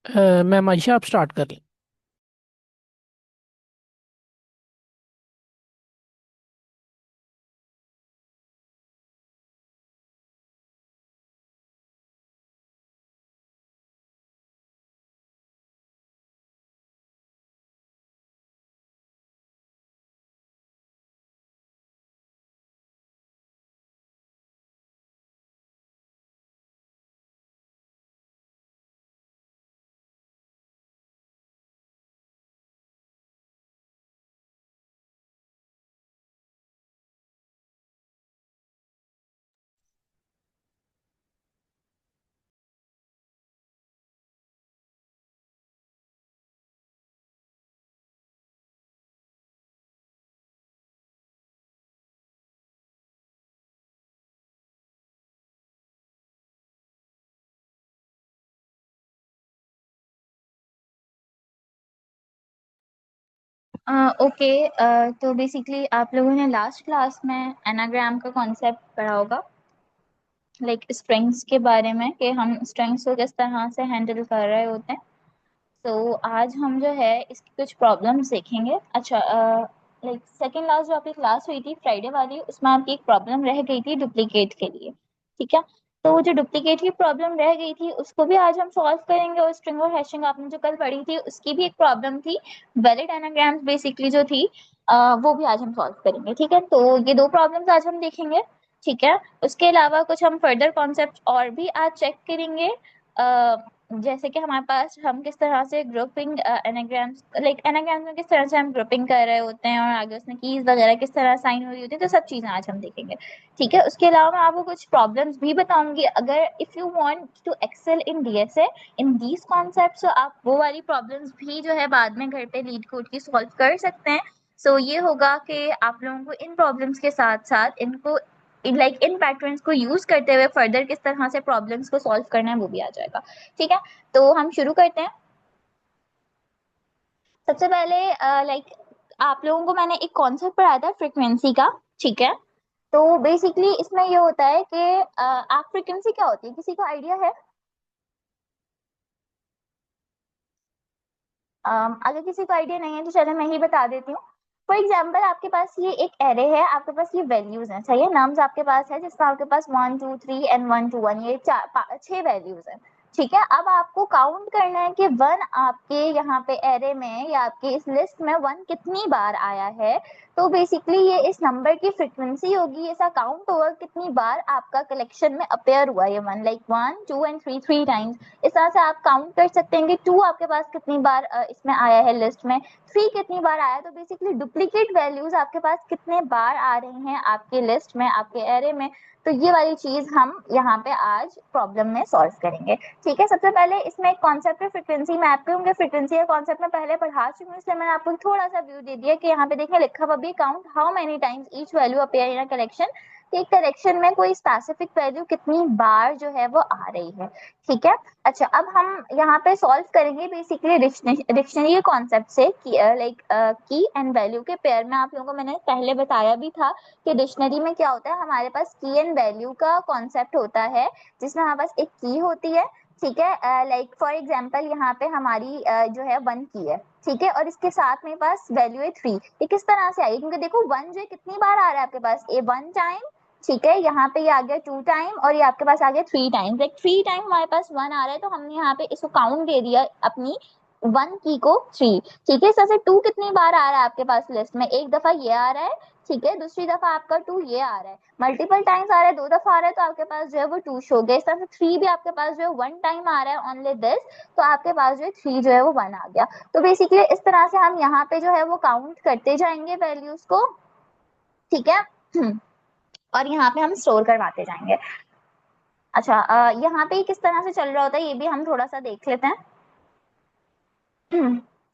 Ma'am Ayesha, आप start कर लें। ओके। तो बेसिकली आप लोगों ने लास्ट क्लास में एनाग्राम का कॉन्सेप्ट पढ़ा होगा, लाइक स्ट्रिंग्स के बारे में कि हम स्ट्रिंग्स को किस तरह से हैंडल कर रहे होते हैं। तो आज हम जो है इसकी कुछ प्रॉब्लम्स देखेंगे। अच्छा, लाइक सेकेंड लास्ट जो आपकी क्लास हुई थी फ्राइडे वाली, उसमें आपकी एक प्रॉब्लम रह गई थी डुप्लीकेट के लिए। ठीक है, तो वो जो डुप्लीकेट की प्रॉब्लम रह गई थी उसको भी आज हम सॉल्व करेंगे, और स्ट्रिंग और हैशिंग आपने जो कल पढ़ी थी उसकी भी एक प्रॉब्लम थी, वैलिड एनाग्राम्स बेसिकली जो थी, वो भी आज हम सॉल्व करेंगे। ठीक है, तो ये दो प्रॉब्लम्स आज हम देखेंगे। ठीक है, उसके अलावा कुछ हम फर्दर कॉन्सेप्ट और भी आज चेक करेंगे। जैसे कि हमारे पास हम किस तरह से ग्रुपिंग एनाग्राम्स, लाइक एनाग्राम्स में किस तरह से हम ग्रुपिंग कर रहे होते हैं, और आगे उसमें कीज वगैरह किस तरह साइन हो रही होती है, तो सब चीजें आज हम देखेंगे। ठीक है, उसके अलावा मैं आपको कुछ प्रॉब्लम्स भी बताऊंगी। अगर if you want to excel in DSA in these concepts, तो आप वो वाली प्रॉब्लम्स भी जो है बाद में घर पे लीड कोड की सॉल्व कर सकते हैं। सो ये होगा कि आप लोगों को इन प्रॉब्लम्स के साथ साथ इनको इन पैटर्न्स को यूज करते हुए फर्दर किस तरह से प्रॉब्लम्स को सॉल्व करना है वो भी आ जाएगा। ठीक है, तो हम शुरू करते हैं। सबसे पहले लाइक आप लोगों को मैंने एक कॉन्सेप्ट पढ़ाया था फ्रीक्वेंसी का। ठीक है, तो बेसिकली इसमें ये होता है कि आप फ्रीक्वेंसी क्या होती है, किसी को आइडिया है? अगर किसी को आइडिया नहीं है तो चलो मैं ही बता देती हूँ। फॉर एग्जाम्पल, आपके पास ये एक एरे है, आपके पास ये वैल्यूज हैं, सही है, नम्स आपके पास है, जिसका आपके पास 1 2 3 एंड 1 2 1, ये 6 वैल्यूज हैं। ठीक है, अब आपको काउंट करना है कि वन आपके यहाँ पे एरे में या आपके इस लिस्ट में वन कितनी बार आया है। तो बेसिकली ये इस नंबर की फ्रिक्वेंसी होगी, ऐसा काउंट होगा कितनी बार आपका कलेक्शन में अपेयर हुआ ये वन, लाइक 1 2 एंड 3 3 टाइम्स। इस तरह से आप काउंट कर सकते हैं कि टू आपके पास कितनी बार इसमें आया है लिस्ट में, थ्री कितनी बार आया है। तो बेसिकली डुप्लीकेट वैल्यूज आपके पास कितने बार आ रही हैं आपके लिस्ट में, आपके एरे में। तो ये वाली चीज हम यहाँ पे आज प्रॉब्लम में सॉल्व करेंगे। ठीक है, सबसे पहले इसमें एक कॉन्सेप्ट है फ्रीक्वेंसी मैप पे होंगे। फ्रीक्वेंसी का कॉन्सेप्ट मैं पहले पढ़ा चुकी हूँ, इसलिए मैंने आपको थोड़ा सा व्यू दे दिया कि यहाँ पे देखिए लिखा हुआ भी, count how many times each value appear in a collection. एक कलेक्शन में कोई स्पेसिफिक वैल्यू कितनी बार जो है वो आ रही है। ठीक है, अच्छा, अब हम यहाँ पे सॉल्व करेंगे बेसिकली डिक्शनरी के कॉन्सेप्ट से, लाइक की एंड वैल्यू के पेयर में। आप लोगों को मैंने पहले बताया भी था कि डिक्शनरी में क्या होता है, हमारे पास की एंड वैल्यू का कॉन्सेप्ट होता है, जिसमें हमारे पास एक की होती है। ठीक है, लाइक फॉर एग्जाम्पल यहाँ पे हमारी जो है वन की है। ठीक है, और इसके साथ में पास वैल्यू है थ्री। ये किस तरह से आई, क्योंकि देखो वन जो है कितनी बार आ रहा है आपके पास, ए वन टाइम। ठीक है, यहाँ पे ये आ गया 2 टाइम, और ये आपके पास आ गया 3 टाइम, लाइक 3 टाइम हमारे पास वन आ रहा है, तो हमने यहाँ पे इसको काउंट दे दिया अपनी वन की को थ्री। ठीक है, इस तरह से टू कितनी बार आ रहा है आपके पास लिस्ट में, एक दफा ये आ रहा है। ठीक है, दूसरी दफा आपका टू ये आ रहा है, मल्टीपल टाइम्स आ रहा है, दो दफा आ रहा है, तो आपके पास जो है वो टू शो गया। इस तरह से थ्री भी आपके पास जो है वन टाइम आ रहा है ओनली दिस, तो आपके पास जो है थ्री जो है वो वन आ गया। तो बेसिकली इस तरह से हम यहाँ पे जो है वो काउंट करते जाएंगे वैल्यूज को। ठीक है, और यहाँ पे हम स्टोर करवाते जाएंगे। अच्छा, यहाँ पे किस तरह से चल रहा होता है ये भी हम थोड़ा सा देख लेते हैं।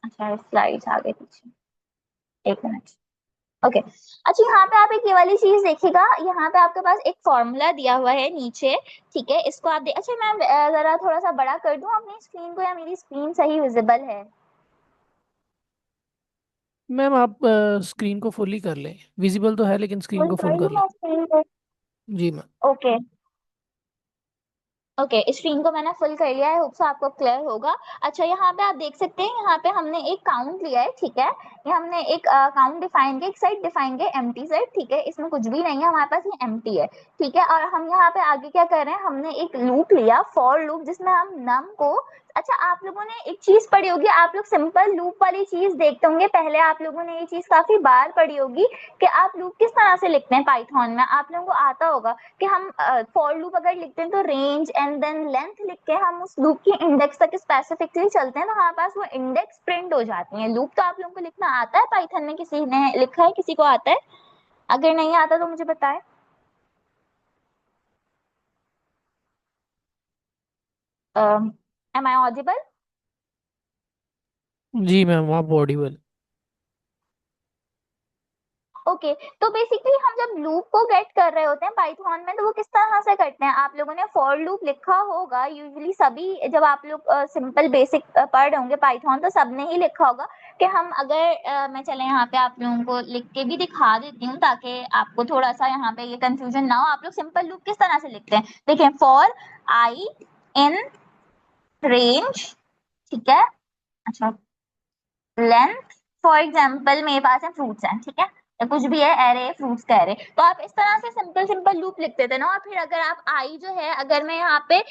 अच्छा, स्लाइड्स आ गए पीछे, एक मिनट। ओके, अच्छा, यहाँ पे आप एक ये वाली चीज देखिएगा, यहाँ पे आपके पास एक फॉर्मूला दिया हुआ है नीचे। ठीक है, इसको आप अच्छा, मैं जरा थोड़ा सा बड़ा कर दूं अपनी स्क्रीन को, या मेरी स्क्रीन सही विजिबल है? मैम आप स्क्रीन को फुल ही कर लें। विजिबल तो है लेकिन स्क्रीन फुल को कर फुल लूं कर लें। मैं स्क्रीन को? जी मैम। ओके, ओके, स्क्रीन को मैंने फुल कर लिया है, होप सो आपको क्लियर होगा। अच्छा, यहाँ पे आप देख सकते हैं, यहाँ पे हमने एक काउंट लिया है, ठीक है। ये हमने एक काउंट डिफाइन किया, एक साइड डिफाइन किया एम्प्टी साइड, ठीक है। इसमें कुछ भी नहीं है हमारे पास, ये एम्प्टी है, ठीक है। और हम यहाँ पे आगे क्या कर रहे हैं, हमने एक लूप लिया, फॉर लूप, जिसमें हम नम को, अच्छा आप लोगों ने एक चीज पढ़ी होगी, आप लोग सिंपल लूप वाली चीज देखते होंगे पहले, आप लोगों ने ये चीज काफी बार पढ़ी होगी कि आप लूप किस तरह से लिखते हैं पाइथन में, आप लोगों को आता होगा कि हम फॉर लूप अगर लिखते हैं तो रेंज एंड देन लेंथ लिख के हम उस लूप की इंडेक्स तक स्पेसिफिकली चलते हैं, तो हमारे पास वो इंडेक्स प्रिंट हो जाती है। लूप तो आप लोगों को लिखना आता है पाइथन में, किसी ने लिखा है, किसी को आता है? अगर नहीं आता तो मुझे बताएं। Am I audible? जी मैम, आप ऑडिबल। ओके, तो बेसिकली हम जब लूप को गेट कर रहे होते हैं पाइथन में, तो वो किस तरह से करते हैं, आप लोगों ने फॉर लूप लिखा होगा यूजुअली सभी, जब आप लोग सिंपल बेसिक पढ़ रहे होंगे पाइथन, तो सबने ही लिखा होगा कि हम अगर मैं चले यहाँ पे आप लोगों को लिख के भी दिखा देती हूँ ताकि आपको थोड़ा सा यहाँ पे ये कंफ्यूजन ना हो। आप लोग सिंपल लूप किस तरह से लिखते हैं, देखिए, फॉर आई इन रेंज, ठीक है। अच्छा, लेंथ, फॉर एग्जाम्पल मेरे पास है फ्रूट्स हैं, ठीक है, या कुछ भी है, एरे फ्रूट्स का एरे, तो आप इस तरह से सिंपल सिंपल लूप लिखते थे ना। और फिर अगर आप आई जो है, अगर मैं यहाँ पे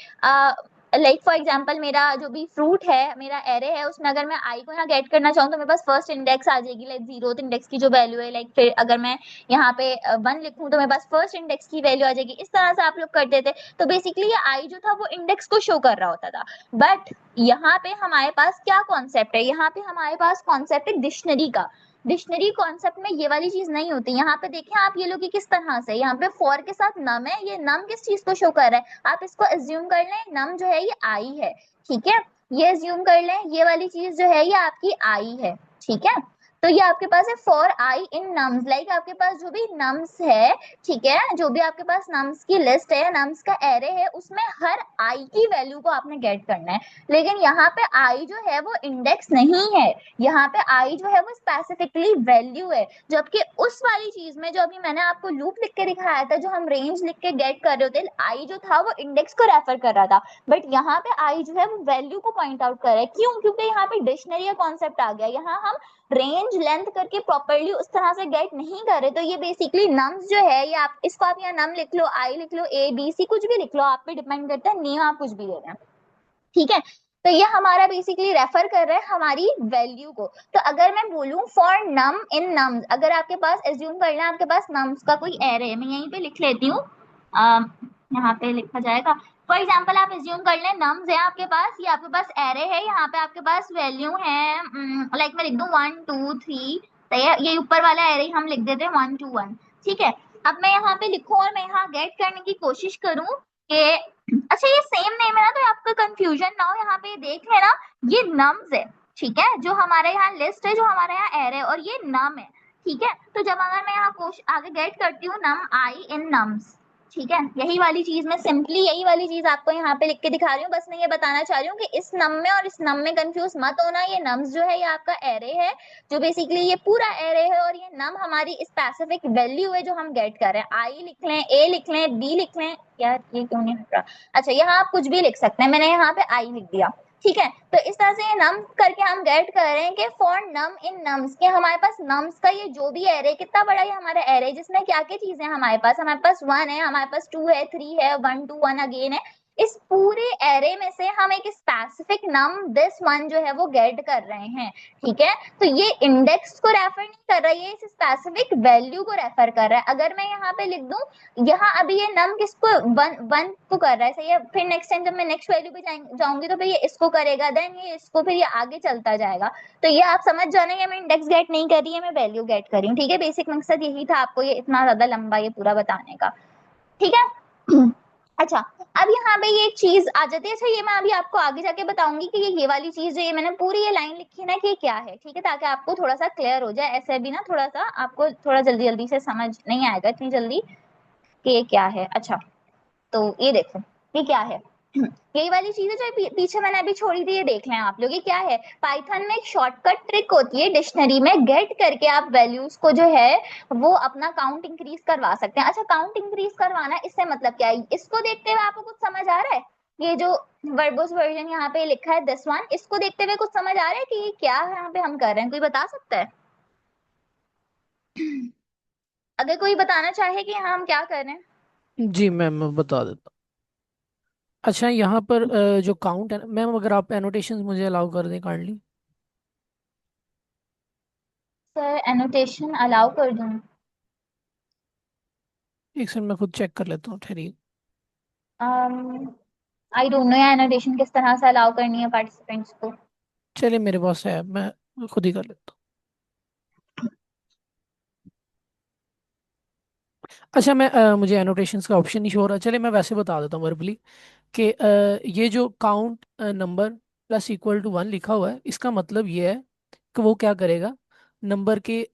लाइक फॉर एग्जाम्पल मेरा जो भी फ्रूट है, मेरा एरे है, उसमें अगर मैं आई को यहाँ गेट करना चाहूँ तो मेरे पास फर्स्ट इंडेक्स आ जाएगी, लाइक जीरोथ इंडेक्स की जो वैल्यू है, लाइक फिर अगर मैं यहाँ पे 1 लिखूँ तो मेरे पास फर्स्ट इंडेक्स की वैल्यू आ जाएगी। इस तरह से आप लोग करते थे, तो बेसिकली ये आई जो था वो इंडेक्स को शो कर रहा होता था। बट यहाँ पे हमारे पास क्या कॉन्सेप्ट है, यहाँ पे हमारे पास कॉन्सेप्ट है डिक्शनरी का। डिक्शनरी कॉन्सेप्ट में ये वाली चीज नहीं होती। यहाँ पे देखें आप, ये लोग किस तरह से, यहाँ पे फॉर के साथ नम है, ये नम किस चीज को शो कर रहा है, आप इसको एज्यूम कर लें नम जो है ये आई है, ठीक है। ये एज्यूम कर लें ये वाली चीज जो है ये आपकी आई है, ठीक है। तो ये आपके पास है for I in nums, like आपके पास जो भी नम्स है, ठीक है, जो भी आपके पास नम्स की लिस्ट है, नम्स का एरे है, उसमें हर आई की वैल्यू को आपने गेट करना है। लेकिन यहाँ पे आई जो है वो इंडेक्स नहीं है, यहाँ पे आई जो है वो स्पेसिफिकली वैल्यू है। जबकि उस वाली चीज में जो अभी मैंने आपको लूप लिख के दिखाया था, जो हम रेंज लिख के गेट कर रहे थे, आई जो था वो इंडेक्स को रेफर कर रहा था, बट यहाँ पे आई जो है वो वैल्यू को पॉइंट आउट कर रहा है। क्यों? क्योंकि यहाँ पे डिक्शनरी का कॉन्सेप्ट आ गया, यहाँ हम रेंज लेंथ करके प्रॉपर्ली उस तरह से गेट नहीं कर रहे। तो ये बेसिकली नम्स जो है, ये आप इसको आप यहाँ नम लिख लो, आई लिख लो, ए बी सी कुछ भी लिख लो, आप पे डिपेंड करता है, नेम आप कुछ भी दे रहे हैं, ठीक है। तो ये हमारा बेसिकली रेफर कर रहा है हमारी वैल्यू को। तो अगर मैं बोलूं फॉर नम इन नम्स, अगर आपके पास एज्यूम करना है आपके पास नम्स का कोई एरे है, मैं यहीं पे लिख लेती हूँ, यहाँ पे लिखा जाएगा। फॉर एग्जाम्पल आप एज्यूम कर लें नम्स है आपके पास, ये आपके पास एरे है, यहाँ पे आपके पास वैल्यू है, लाइक मैं लिख दूं 1 2 3, ये ऊपर वाला एरे हम लिख देते हैं 1 2 1, ठीक है। अब मैं यहाँ पे लिखूं और मैं यहाँ गेट करने की कोशिश करूं कि, अच्छा ये सेम नेम है ना, तो आपका कंफ्यूजन ना हो, यहाँ पे देख लेना, ये नम्स है, ठीक है, जो हमारे यहाँ लिस्ट है, जो हमारे यहाँ एरे, और ये नम है, ठीक है। तो जब अगर मैं यहाँ आगे गेट करती हूँ नम आई इन नम्स, ठीक है, यही वाली चीज मैं सिंपली यही वाली चीज आपको यहाँ पे लिख के दिखा रही हूँ। बस मैं ये बताना चाह रही हूँ कि इस नम में और इस नम में कंफ्यूज मत होना। ये नम्स जो है ये आपका एरे है, जो बेसिकली ये पूरा एरे है, और ये नम हमारी स्पेसिफिक वैल्यू है जो हम गेट कर रहे हैं। आई लिख लें, ए लिख लें, बी लिख लें, यार ये क्यों नहीं हट रहा, अच्छा यहाँ आप कुछ भी लिख सकते हैं, मैंने यहाँ पे आई लिख दिया, ठीक है। तो इस तरह से ये नम करके हम गेट कर रहे हैं कि फॉर नम इन नम्स, के हमारे पास नम्स का ये जो भी एरे, कितना बड़ा है हमारा एरे, जिसमें क्या क्या चीजें हमारे पास 1 है, हमारे पास 2 है, 3 है, 1 2 1 अगेन है। इस पूरे एरे में से हम एक स्पेसिफिक नम दिस वन जो है वो गेट कर रहे हैं, ठीक है। तो ये इंडेक्स को रेफर नहीं कर रहा है, ये इस स्पेसिफिक वैल्यू को रेफर कर रहा है। अगर मैं यहाँ पे लिख दूं, यहाँ अभी ये नम किसको वन को कर रहा है, सही है, फिर नेक्स्ट टाइम जब मैं नेक्स्ट वैल्यू पे जाऊंगी तो फिर ये इसको करेगा, देन ये इसको, फिर ये आगे चलता जाएगा। तो ये आप समझ जाना है, मैं इंडेक्स गेट नहीं कर रही है, मैं वैल्यू गेट कर रही हूँ, ठीक है। बेसिक मकसद यही था आपको ये इतना ज्यादा लंबा ये पूरा बताने का, ठीक है। अच्छा, अब यहाँ पे ये एक चीज आ जाती है, अच्छा ये मैं अभी आपको आगे जाके बताऊंगी कि ये वाली चीज जो ये मैंने पूरी ये लाइन लिखी है ना कि क्या है, ठीक है, ताकि आपको थोड़ा सा क्लियर हो जाए। ऐसे भी ना थोड़ा सा आपको थोड़ा जल्दी जल्दी से समझ नहीं आएगा इतनी जल्दी कि ये क्या है। अच्छा, तो ये देखो ये क्या है, यही वाली चीज है जो पीछे मैंने अभी छोड़ी थी, ये देख लें आप लोग, ये क्या है। पाइथन में एक शॉर्टकट ट्रिक होती है डिक्शनरी में, गेट करके आप वैल्यूज को जो है वो अपना काउंट इंक्रीज करवा सकते हैं। अच्छा, काउंट इंक्रीज करवाना इससे मतलब क्या है, इसको देखते हुए आपको कुछ समझ आ रहा है? ये जो वर्बोस वर्जन यहाँ पे लिखा है दिस वन, इसको देखते हुए कुछ समझ आ रहा है कि ये क्या यहाँ पे हम कर रहे हैं? कोई बता सकता है? अगर कोई बताना चाहे कि हाँ हम क्या कर रहे हैं। जी मैम, मैं बता देता हूँ। अच्छा, यहाँ पर जो काउंट है मैम, अगर आप एनोटेशंस मुझे अलाउ कर दें काइंडली। सर एनोटेशन अलाउ कर दूँ? एक सेकंड, मैं खुद चेक कर लेता हूँ, ठहरिए। आई डोंट नो यार एनोटेशन किस तरह से अलाउ करनी है पार्टिसिपेंट्स को। चलिए, मेरे पास है, मैं खुद ही कर लेता हूँ। अच्छा, मुझे एनोटेशंस का ऑप्शन नहीं शो हो रहा। चलिए, मैं वैसे बता देता हूँ वर्बली कि ये जो count number plus equal to one लिखा हुआ है, इसका मतलब ये है कि वो क्या करेगा, नंबर के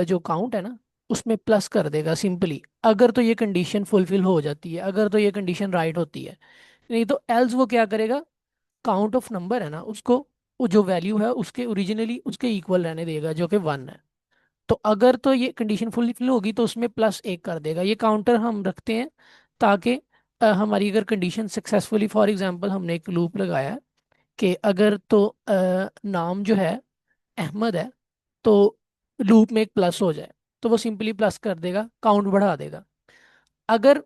जो काउंट है ना, उसमें प्लस कर देगा सिंपली, अगर तो ये कंडीशन फुलफिल हो जाती है, अगर तो ये कंडीशन राइट होती है। नहीं तो एल्स वो क्या करेगा, काउंट ऑफ नंबर है ना उसको, वो जो वैल्यू है उसके ओरिजिनली उसके इक्वल रहने देगा, जो कि वन है। तो अगर तो ये कंडीशन फुलफिल होगी तो उसमें प्लस एक कर देगा। ये काउंटर हम रखते हैं ताकि हमारी अगर कंडीशन सक्सेसफुली, फॉर एग्जांपल हमने एक लूप लगाया है कि अगर तो नाम जो है अहमद है, तो लूप में एक प्लस हो जाए, तो वो सिंपली प्लस कर देगा, काउंट बढ़ा देगा। अगर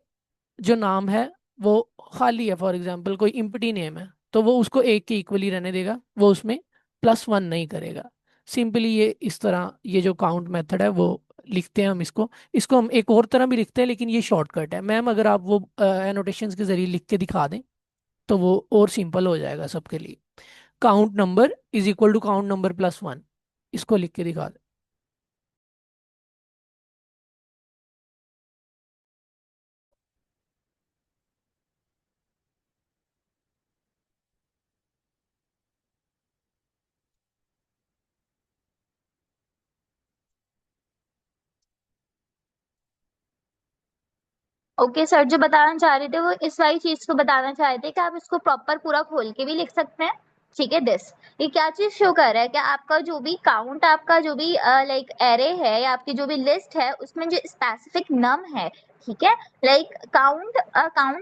जो नाम है वो खाली है, फॉर एग्जांपल कोई इम्पटी नेम है, तो वो उसको एक के इक्वली रहने देगा, वो उसमें प्लस वन नहीं करेगा। सिंपली ये इस तरह ये जो काउंट मेथड है वो लिखते हैं हम इसको। इसको हम एक और तरह भी लिखते हैं, लेकिन ये शॉर्टकट है मैम। अगर आप वो एनोटेशंस के जरिए लिख के दिखा दें तो वो और सिंपल हो जाएगा सबके लिए। Count number is equal to count number plus one, इसको लिख के दिखा दें। ओके सर, जो बताना चाह रहे थे वो इस वाली चीज को बताना चाह रहे थे कि आप इसको प्रॉपर पूरा खोल के भी लिख सकते हैं। ठीक है, दिस ये क्या चीज शो कर रहा है कि आपका जो भी काउंट, आपका जो भी लाइक एरे है या आपकी जो भी लिस्ट है, उसमें जो स्पेसिफिक नम है, ठीक है, लाइक काउंट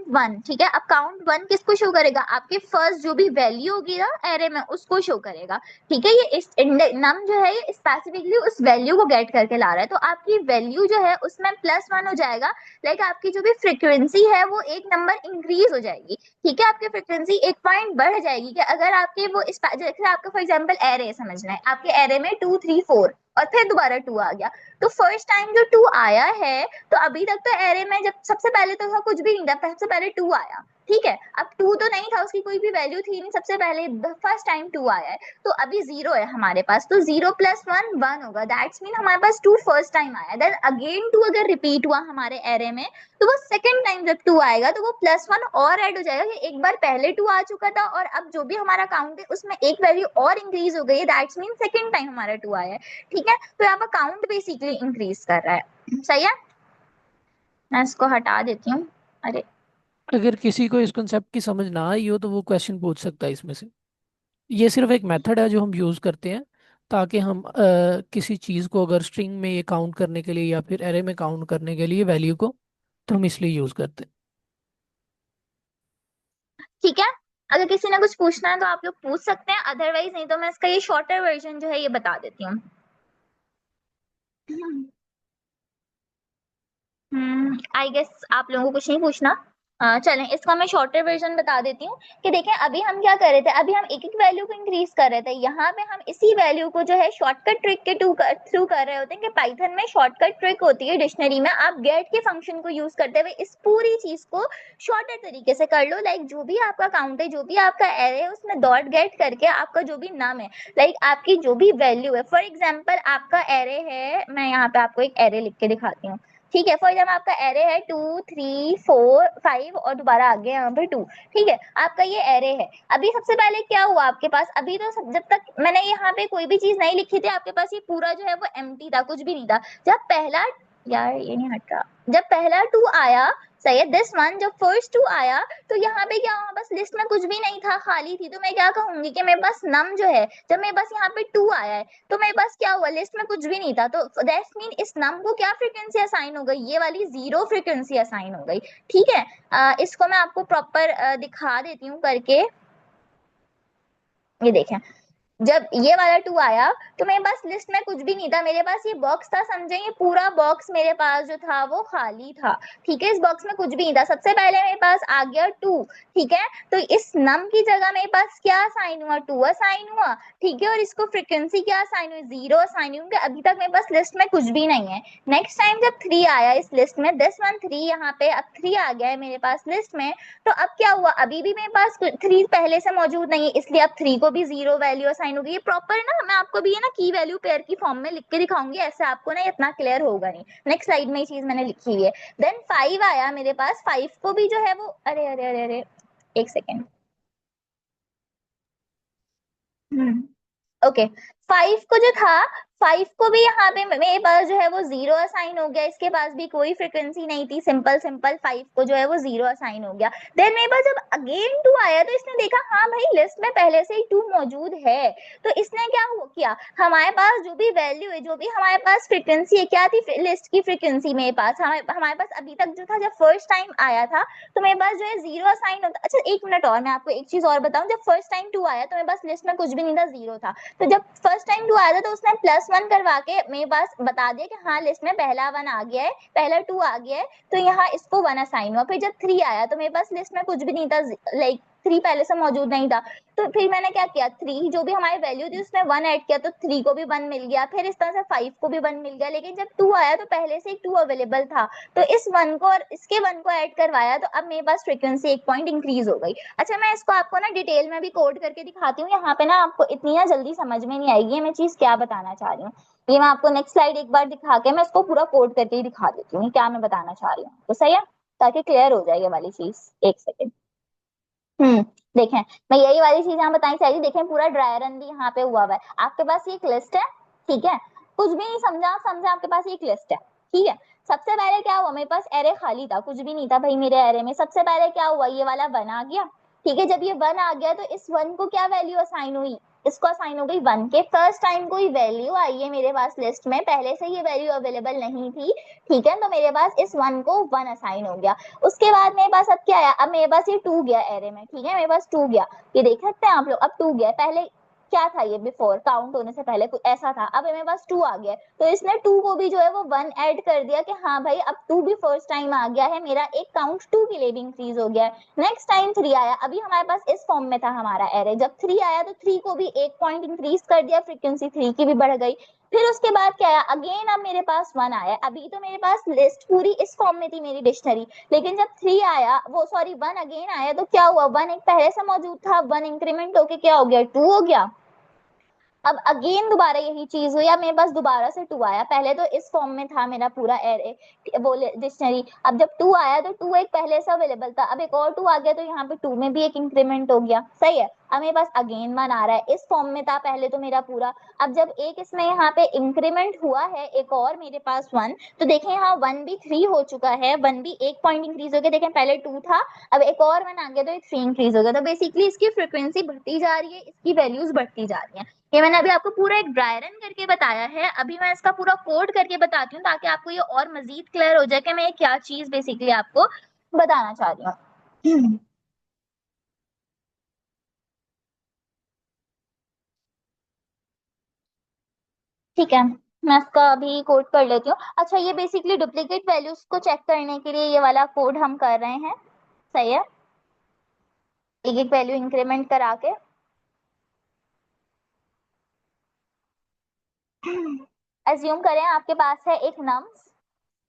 वन, ठीक है। अब काउंट वन किसको शो करेगा? आपके फर्स्ट जो भी वैल्यू होगी ना एरे में, उसको शो करेगा। ठीक है, ये इस नम जो है ये स्पेसिफिकली उस वैल्यू को गेट करके ला रहा है, तो आपकी वैल्यू जो है उसमें प्लस वन हो जाएगा। लाइक आपकी जो भी फ्रिक्वेंसी है वो एक नंबर इंक्रीज हो जाएगी। ठीक है, आपकी फ्रिक्वेंसी एक पॉइंट बढ़ जाएगी कि अगर आपके वो जैसे आपका फॉर एग्जांपल एरे समझना है, आपके एरे में 2 3 4 और फिर दोबारा 2 आ गया, तो फर्स्ट टाइम जो 2 आया है, तो अभी तक तो एरे में जब सबसे पहले तो था कुछ भी नहीं था, सबसे पहले 2 आया। ठीक है, अब 2 तो नहीं था, उसकी कोई भी वैल्यू थी नहीं, सबसे पहले फर्स्ट टाइम 2 आया है, तो अभी 0 है हमारे पास, तो 0 प्लस 1 1 होगा, दैट्स मीन हमारे पास 2 फर्स्ट टाइम आया। देन अगेन 2 अगर रिपीट हुआ हमारे एरे में, तो वो सेकंड टाइम जब 2 आएगा तो वो प्लस 1 और ऐड हो जाएगा कि एक बार पहले 2 आ चुका था और अब जो भी हमारा काउंट है उसमें एक वैल्यू और इंक्रीज हो गई है, दैट्स मीन सेकंड टाइम हमारा 2 आया है। ठीक है, तो यहाँ पर काउंट बेसिकली इंक्रीज कर रहा है। सही है, मैं इसको हटा देती हूँ। अरे अगर किसी को इस कॉन्सेप्ट की समझ ना आई हो तो वो क्वेश्चन पूछ सकता है इसमें से। ये सिर्फ एक मेथड है जो हम यूज़ करते हैं ताकि हम किसी चीज़ को अगर स्ट्रिंग में ये काउंट करने के लिए या फिर एरे में काउंट करने के लिए वैल्यू को, तो हम इसलिए यूज़ करते हैं। ठीक है, अगर किसी ने कुछ पूछना है तो आप लोग पूछ सकते हैं, अदरवाइज नहीं तो मैं इसका ये शॉर्टर वर्जन जो है ये बता देती हूँ। आई गेस आप लोगों को कुछ नहीं पूछना। चलें, इसका मैं शॉर्टर वर्जन बता देती हूँ कि देखें अभी हम क्या कर रहे थे, अभी हम एक एक वैल्यू को इंक्रीज कर रहे थे, यहाँ पे हम इसी वैल्यू को जो है शॉर्टकट ट्रिक के थ्रू कर रहे होते हैं कि पाइथन में शॉर्टकट ट्रिक होती है डिक्शनरी में, आप गेट के फंक्शन को यूज करते हुए इस पूरी चीज को शॉर्टर तरीके से कर लो। लाइक जो भी आपका काउंट है, जो भी आपका एरे है, उसमें डॉट गेट करके आपका जो भी नाम है, लाइक आपकी जो भी वैल्यू है, फॉर एग्जाम्पल आपका एरे है, मैं यहाँ पे आपको एक एरे लिख के दिखाती हूँ। ठीक है, फॉर एग्जाम्पल आपका एरे है 2 3 4 5 और दोबारा आगे यहाँ पे 2। ठीक है, आपका ये एरे है। अभी सबसे पहले क्या हुआ आपके पास, अभी तो जब तक मैंने यहाँ पे कोई भी चीज नहीं लिखी थी, आपके पास ये पूरा जो है वो एम्प्टी था, कुछ भी नहीं था। जब पहला यार ये नहीं हट रहा, जब पहला टू आया, सही है, दिस वन, जब फर्स्ट टू आया तो यहाँ पे क्या हुआ, बस लिस्ट में कुछ भी नहीं था, खाली थी, तो मैं क्या कहूंगी कि मेरे पास नम जो है, जब मेरे पास यहाँ पे टू आया है तो मेरे पास क्या हुआ, लिस्ट में कुछ भी नहीं था, तो दैट्स मीन इस नम को क्या फ्रीक्वेंसी असाइन हो गई, ये वाली जीरो फ्रीक्वेंसी असाइन हो गई। ठीक है, इसको मैं आपको प्रॉपर दिखा देती हूँ करके, ये देखें, जब ये वाला टू आया तो मेरे पास लिस्ट में कुछ भी नहीं था, मेरे पास ये बॉक्स था, समझे, ये पूरा बॉक्स मेरे पास जो था वो खाली था। ठीक है, इस बॉक्स में कुछ भी नहीं था, सबसे पहले मेरे पास आ गया टू। ठीक है, तो इस नम की जगह मेरे पास क्या साइन हुआ, टू साइन हुआ। ठीक है, और इसको फ्रिक्वेंसी क्या साइन हुई, जीरो साइन हुई, क्योंकि अभी तक मेरे पास लिस्ट में कुछ भी नहीं है। नेक्स्ट टाइम जब थ्री आया इस लिस्ट में, दिस वन थ्री, यहाँ पे अब थ्री आ गया है मेरे पास लिस्ट में, तो अब क्या हुआ, अभी भी मेरे पास थ्री पहले से मौजूद नहीं है, इसलिए अब थ्री को भी जीरो वैल्यू असाइन होगी। ये प्रॉपर ना मैं आपको भी है ना की वैल्यू पेयर की फॉर्म में लिख के दिखाऊंगी, ऐसे आपको ना इतना क्लियर होगा नहीं। नेक्स्ट स्लाइड में ये चीज मैंने लिखी हुई है। देन फाइव आया मेरे पास, फाइव को भी जो है वो, अरे अरे अरे अरे, एक सेकेंड, ओके, फाइव को जो था, फाइव को भी यहाँ पे मेरे पास जो है वो जीरो असाइन हो गया, इसके पास भी कोई फ्रिक्वेंसी नहीं थी, सिंपल सिंपल फाइव को जो है वो जीरो असाइन हो गया। देन मेरे पास जब अगेन टू आया तो इसने देखा हाँ भाई लिस्ट में पहले से ही टू मौजूद है, तो इसने क्या किया, हमारे पास जो भी वैल्यू है, जो भी हमारे पास फ्रिक्वेंसी है, क्या थी लिस्ट की फ्रिक्वेंसी मेरे पास, हमारे पास अभी तक जो था, जब फर्स्ट टाइम आया था तो मेरे पास जो है जीरो असाइन होता। अच्छा एक मिनट और, मैं आपको एक चीज और बताऊं, जब फर्स्ट टाइम टू आया तो मेरे पास लिस्ट में कुछ भी नहीं था, जीरो था, तो जब फर्स्ट टाइम टू आया था तो उसने प्लस वन करवा के मेरे पास बता दिया कि हाँ लिस्ट में पहला वन आ गया है, पहला टू आ गया है, तो यहाँ इसको वन असाइन हुआ। फिर जब थ्री आया तो मेरे पास लिस्ट में कुछ भी नहीं था, लाइक थ्री पहले से मौजूद नहीं था, तो फिर मैंने क्या किया, थ्री जो भी हमारी वैल्यू थी उसमें वन ऐड किया, तो थ्री को भी वन मिल गया, फिर इस तरह से फाइव को भी वन मिल गया, लेकिन जब टू आया तो पहले से एक टू अवेलेबल था, तो इस वन को और इसके वन को ऐड करवाया, तो अब मेरे पास फ्रिक्वेंसी एक पॉइंट इंक्रीज हो गई। अच्छा मैं इसको आपको ना डिटेल में भी कोड करके दिखाती हूँ, यहाँ पे ना आपको इतनी ना जल्दी समझ में नहीं आएगी मैं चीज क्या बताना चाह रही हूँ। ये मैं आपको नेक्स्ट स्लाइड एक बार दिखा के मैं इसको पूरा कोड करके ही दिखा देती हूँ क्या मैं बताना चाह रही हूँ, तो सही है, ताकि क्लियर हो जाए ये वाली चीज। एक सेकेंड, देखें, मैं यही वाली चीज यहाँ बतानी चाहिए, देखें पूरा ड्राई रन भी यहाँ पे हुआ है, आपके पास ये एक लिस्ट है। ठीक है, कुछ भी नहीं समझा, समझा, आपके पास एक लिस्ट है। ठीक है, सबसे पहले क्या हुआ, मेरे पास एरे खाली था, कुछ भी नहीं था भाई मेरे एरे में, सबसे पहले क्या हुआ, ये वाला वन आ गया। ठीक है, जब ये वन आ गया तो इस वन को क्या वैल्यू असाइन हुई, इसको असाइन हो गई वन के, फर्स्ट टाइम कोई वैल्यू आई है मेरे पास लिस्ट में, पहले से ये वैल्यू अवेलेबल नहीं थी। ठीक है, तो मेरे पास इस वन को वन असाइन हो गया। उसके बाद मेरे पास अब क्या आया, अब मेरे पास ये टू गया एरे में। ठीक है, मेरे पास टू गया, ये देख सकते हैं आप लोग, अब टू गया, पहले क्या था, ये बिफोर काउंट होने से पहले कुछ ऐसा था, अब मेरे पास टू आ गया, तो इसने टू को भी जो है वो वन ऐड कर दिया कि हाँ भाई अब टू भी फर्स्ट टाइम आ गया है, मेरा एक काउंट टू के लिए भी इंक्रीज हो गया है। नेक्स्ट टाइम थ्री आया, अभी हमारे पास इस फॉर्म में था हमारा एरे, जब थ्री आया तो थ्री को भी एक पॉइंट इंक्रीज कर दिया, फ्रीक्वेंसी थ्री की भी बढ़ गई। फिर उसके बाद क्या आया, अगेन अब मेरे पास वन आया, अभी तो मेरे पास लिस्ट पूरी इस फॉर्म में थी मेरी डिक्शनरी, लेकिन जब थ्री आया, वो सॉरी वन अगेन आया, तो क्या हुआ, वन एक पहले से मौजूद था, वन इंक्रीमेंट होके क्या हो गया, टू हो गया। अब अगेन दोबारा यही चीज हुई, अब मेरे पास दोबारा से टू आया, पहले तो इस फॉर्म में था मेरा पूरा एरे, वो डिक्शनरी, अब जब टू आया तो टू एक पहले से अवेलेबल था, अब एक और टू आ गया, तो यहाँ पे टू में भी एक इंक्रीमेंट हो गया, सही है। अब मेरे पास अगेन वन आ रहा है, इस फॉर्म में था पहले तो मेरा पूरा, अब जब एक इसमें यहाँ पे इंक्रीमेंट हुआ है एक और मेरे पास वन, तो देखें यहाँ वन भी थ्री हो चुका है, वन भी एक पॉइंट इंक्रीज हो गया, देखें पहले टू था, अब एक और वन आ गया तो एक थ्री इंक्रीज हो गया, तो बेसिकली इसकी फ्रिक्वेंसी बढ़ती जा रही है, इसकी वैल्यूज बढ़ती जा रही है। ये मैंने अभी आपको पूरा एक ड्राई रन करके बताया है, अभी मैं इसका पूरा कोड करके बताती हूँ ताकि आपको ये और मजीद क्लियर हो जाए कि मैं क्या चीज बेसिकली आपको बताना चाह रही हूँ। ठीक है, मैं इसका अभी कोड कर लेती हूँ। अच्छा ये बेसिकली डुप्लीकेट वैल्यूज को चेक करने के लिए ये वाला कोड हम कर रहे हैं, सही है, एक एक वैल्यू इंक्रीमेंट करा के। एज्यूम करें आपके पास है एक नम्स,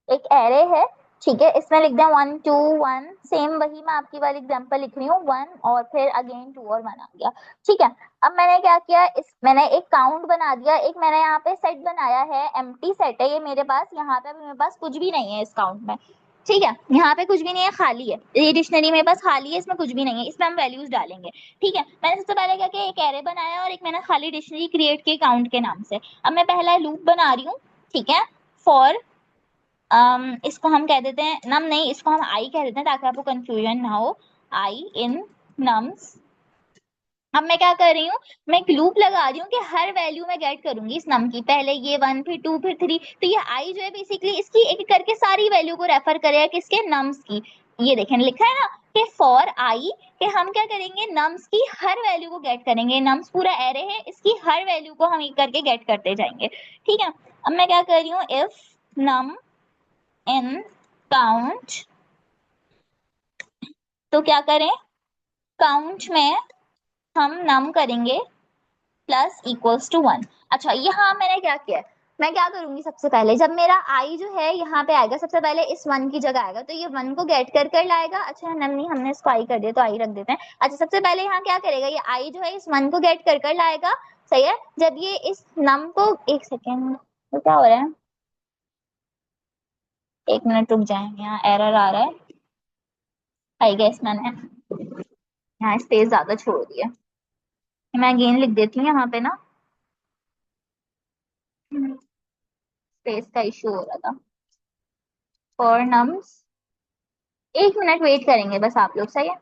एक एरे है, ठीक है, इसमें लिख दें वन टू वन, सेम वही मैं आपकी वाली एग्जांपल लिख रही हूँ, वन और फिर अगेन टू और वन आ गया। ठीक है, अब मैंने क्या किया, इस मैंने एक काउंट बना दिया, एक मैंने यहाँ पे सेट बनाया है, एम्प्टी सेट है ये मेरे पास, यहाँ पे मेरे पास कुछ भी नहीं है इस काउंट में। ठीक है, यहाँ पे कुछ भी नहीं है, खाली है, ये डिक्शनरी मेरे पास खाली है, इसमें कुछ भी नहीं है, इसमें हम वैल्यूज डालेंगे। ठीक है, मैंने सबसे पहले क्या किया, एक एरे बनाया और एक मैंने खाली डिक्शनरी क्रिएट की काउंट के नाम से। अब मैं पहला लूप बना रही हूँ, ठीक है, फॉर इसको हम कह देते हैं नम नहीं, इसको हम आई कह देते हैं ताकि आपको कंफ्यूजन ना हो। आई इन नम्स। अब मैं क्या कर रही हूँ, मैं एक लूप लगा रही हूँ कि हर वैल्यू मैं गेट करूंगी इस नम की, पहले ये 1 फिर 2 फिर 3। तो ये आई जो है बेसिकली इसकी एक एक करके सारी वैल्यू को रेफर करेगा किसके, नम्स की। ये देखें लिखा है ना कि फॉर आई, कि हम क्या करेंगे नम्स की हर वैल्यू को गेट करेंगे। नम्स पूरा एरे है, इसकी हर वैल्यू को हम एक करके गेट करते जाएंगे। ठीक है, अब मैं क्या कर रही हूँ, इफ नम इन काउंट, तो क्या करें, काउंट में हम नम करेंगे प्लस इक्वल्स टू 1। अच्छा यहाँ मैंने क्या किया है, मैं क्या करूंगी सबसे पहले, जब मेरा आई जो है यहाँ पे आएगा सबसे पहले इस 1 की जगह आएगा, तो ये 1 को गेट कर लाएगा। अच्छा नहीं, हमने इसको आई कर दिया तो आई रख देते हैं। अच्छा सबसे पहले यहाँ क्या करेगा, ये आई जो है इस 1 को गेट कर लाएगा। सही है, जब ये इस नम को, एक सेकेंड तो क्या हो रहा है, एक मिनट रुक जाएंगे, यहाँ एरर आ रहा है। आई गेस मैंने यहाँ स्पेस ज्यादा छोड़ दी है, मैं अगेन लिख देती हूँ यहाँ पे ना, स्पेस का इश्यू हो रहा था। फॉर नम्स, एक मिनट वेट करेंगे बस आप लोग, सही है।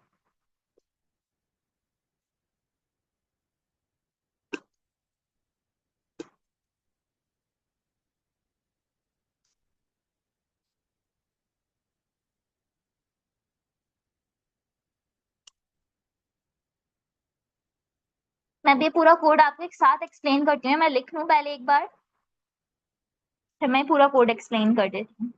मैं भी पूरा कोड आपको एक साथ एक्सप्लेन करती हूँ, मैं लिख लूँ पहले एक बार, फिर मैं पूरा कोड एक्सप्लेन कर देती हूँ।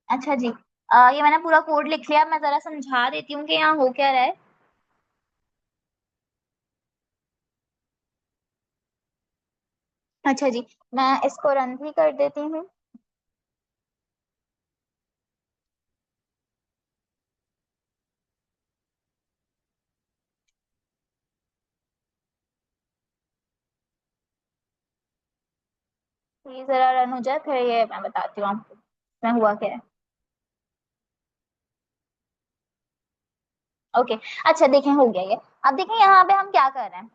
अच्छा जी, ये मैंने पूरा कोड लिख लिया, मैं जरा समझा देती हूँ कि यहाँ हो क्या रहा है। अच्छा जी, मैं इसको रन भी कर देती हूँ। तो ये जरा रन हो जाए, फिर ये मैं बताती हूँ आपको इसमें हुआ क्या है। ओके, अच्छा देखें हो गया ये। अब देखें यहाँ पे हम क्या कर रहे हैं,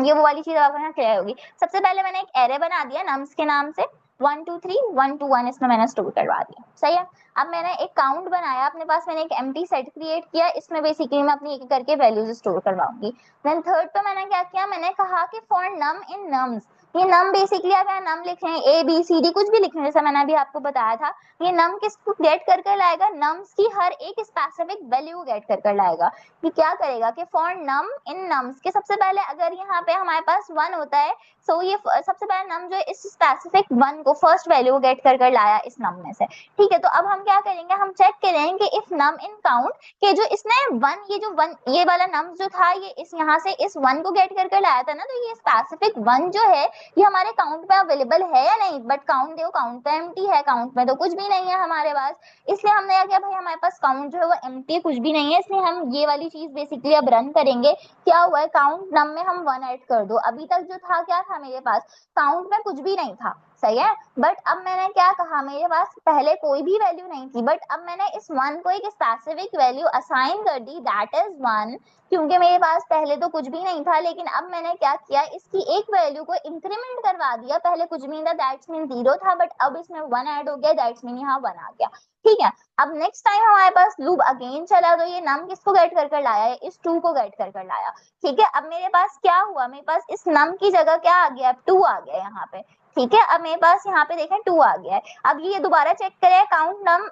ये वो वाली चीज आपको यहाँ क्लियर होगी। सबसे पहले मैंने एक एरे बना दिया नम्स के नाम से, 1 2 3 1 2 1 इसमें मैंने स्टोर करवा दिया। सही है, अब मैंने एक काउंट बनाया अपने पास, मैंने एक एम्प्टी सेट क्रिएट किया, इसमें बेसिकली मैं अपनी एक एक करके वैल्यूज स्टोर करवाऊंगी। देन थर्ड पे मैंने क्या किया, मैंने कहा कि फॉर नम इन नम्स, ये नम बेसिकली आप यहाँ नम लिख रहे हैं, ए बी सी डी कुछ भी लिख रहे हैं, जैसा मैंने अभी आपको बताया था। ये नम किसको गेट कर लाएगा, नम्स की हर एक स्पेसिफिक वैल्यू गेट कर लाएगा। कि क्या करेगा कि फॉर नम इन नम्स के, सबसे पहले अगर यहाँ पे हमारे पास 1 होता है, सो ये सबसे पहले नम जो है इस स्पेसिफिक 1 को फर्स्ट वैल्यू गेट कर लाया इस नम में से। ठीक है, तो अब हम क्या करेंगे, हम चेक करेंगे कि इफ नम इन काउंट, कि जो इसने 1, ये जो 1 ये वाला नम जो था, ये इस यहाँ से इस 1 को गेट कर लाया था ना, तो ये स्पेसिफिक 1 जो है ये हमारे काउंट में अवेलेबल है या नहीं। बट काउंट देखो, काउंट तो एम्प्टी है, काउंट में तो कुछ भी नहीं है हमारे पास। इसलिए हमने क्या किया, भाई हमारे पास काउंट जो है वो एम्प्टी है, कुछ भी नहीं है, इसलिए हम ये वाली चीज बेसिकली अब रन करेंगे। क्या हुआ है, काउंट नम में हम 1 ऐड कर दो। अभी तक जो था क्या था मेरे पास, काउंट में कुछ भी नहीं था। सही है, बट अब मैंने क्या कहा, मेरे पास पहले कोई भी वैल्यू नहीं थी, बट अब मैंने इस 1 को एक स्पेसिफिक वैल्यू असाइन कर दी, दैट इज 1। क्योंकि मेरे पास पहले तो कुछ भी नहीं था, लेकिन अब मैंने क्या किया, इसकी एक वैल्यू को इंक्रीमेंट करवा दिया। पहले कुछ भी नहीं था, दैट्स मीन 0 था, बट अब इसमें 1 ऐड हो गया, दैट्स मीन यहाँ 1 आ गया। ठीक है, अब नेक्स्ट टाइम हमारे पास लूप अगेन चला, तो ये नम किसको गेट कर लाया है, इस 2 को गेट कर लाया। ठीक है, अब मेरे पास क्या हुआ, मेरे पास इस नम की जगह क्या आ गया, 2 आ गया यहाँ पे। ठीक है, अब मेरे पास यहाँ पे देखें 2 आ गया है। अब ये दोबारा चेक करें काउंट नम,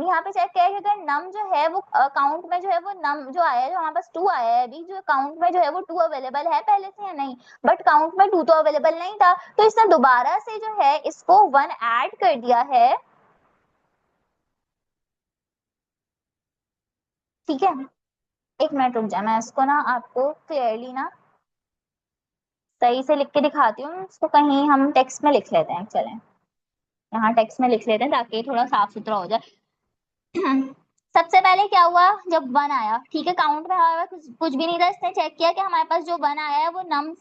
यहाँ पे चेक करें अगर नम जो है वो काउंट में जो है वो नम जो आया है, जो हमारे पास 2 आया है, अभी जो काउंट में जो है वो 2 अवेलेबल है पहले से या नहीं। बट काउंट में 2 तो अवेलेबल नहीं था, तो इसने दोबारा से जो है इसको 1 ऐड कर दिया है। ठीक है, एक मिनट रुक जाए, मैं इसको ना आपको क्लियरली ना सही से लिख के दिखाती हूँ, इसको कहीं हम टेक्स्ट में लिख लेते हैं, चलें यहाँ टेक्स्ट में लिख लेते हैं ताकि थोड़ा साफ सुथरा हो जाए। सबसे पहले क्या हुआ, जब 1 आया, ठीक है, काउंट में हमारे पास कुछ भी नहीं था, इसने चेक किया कि हमारे पास जो 1 आया है वो नम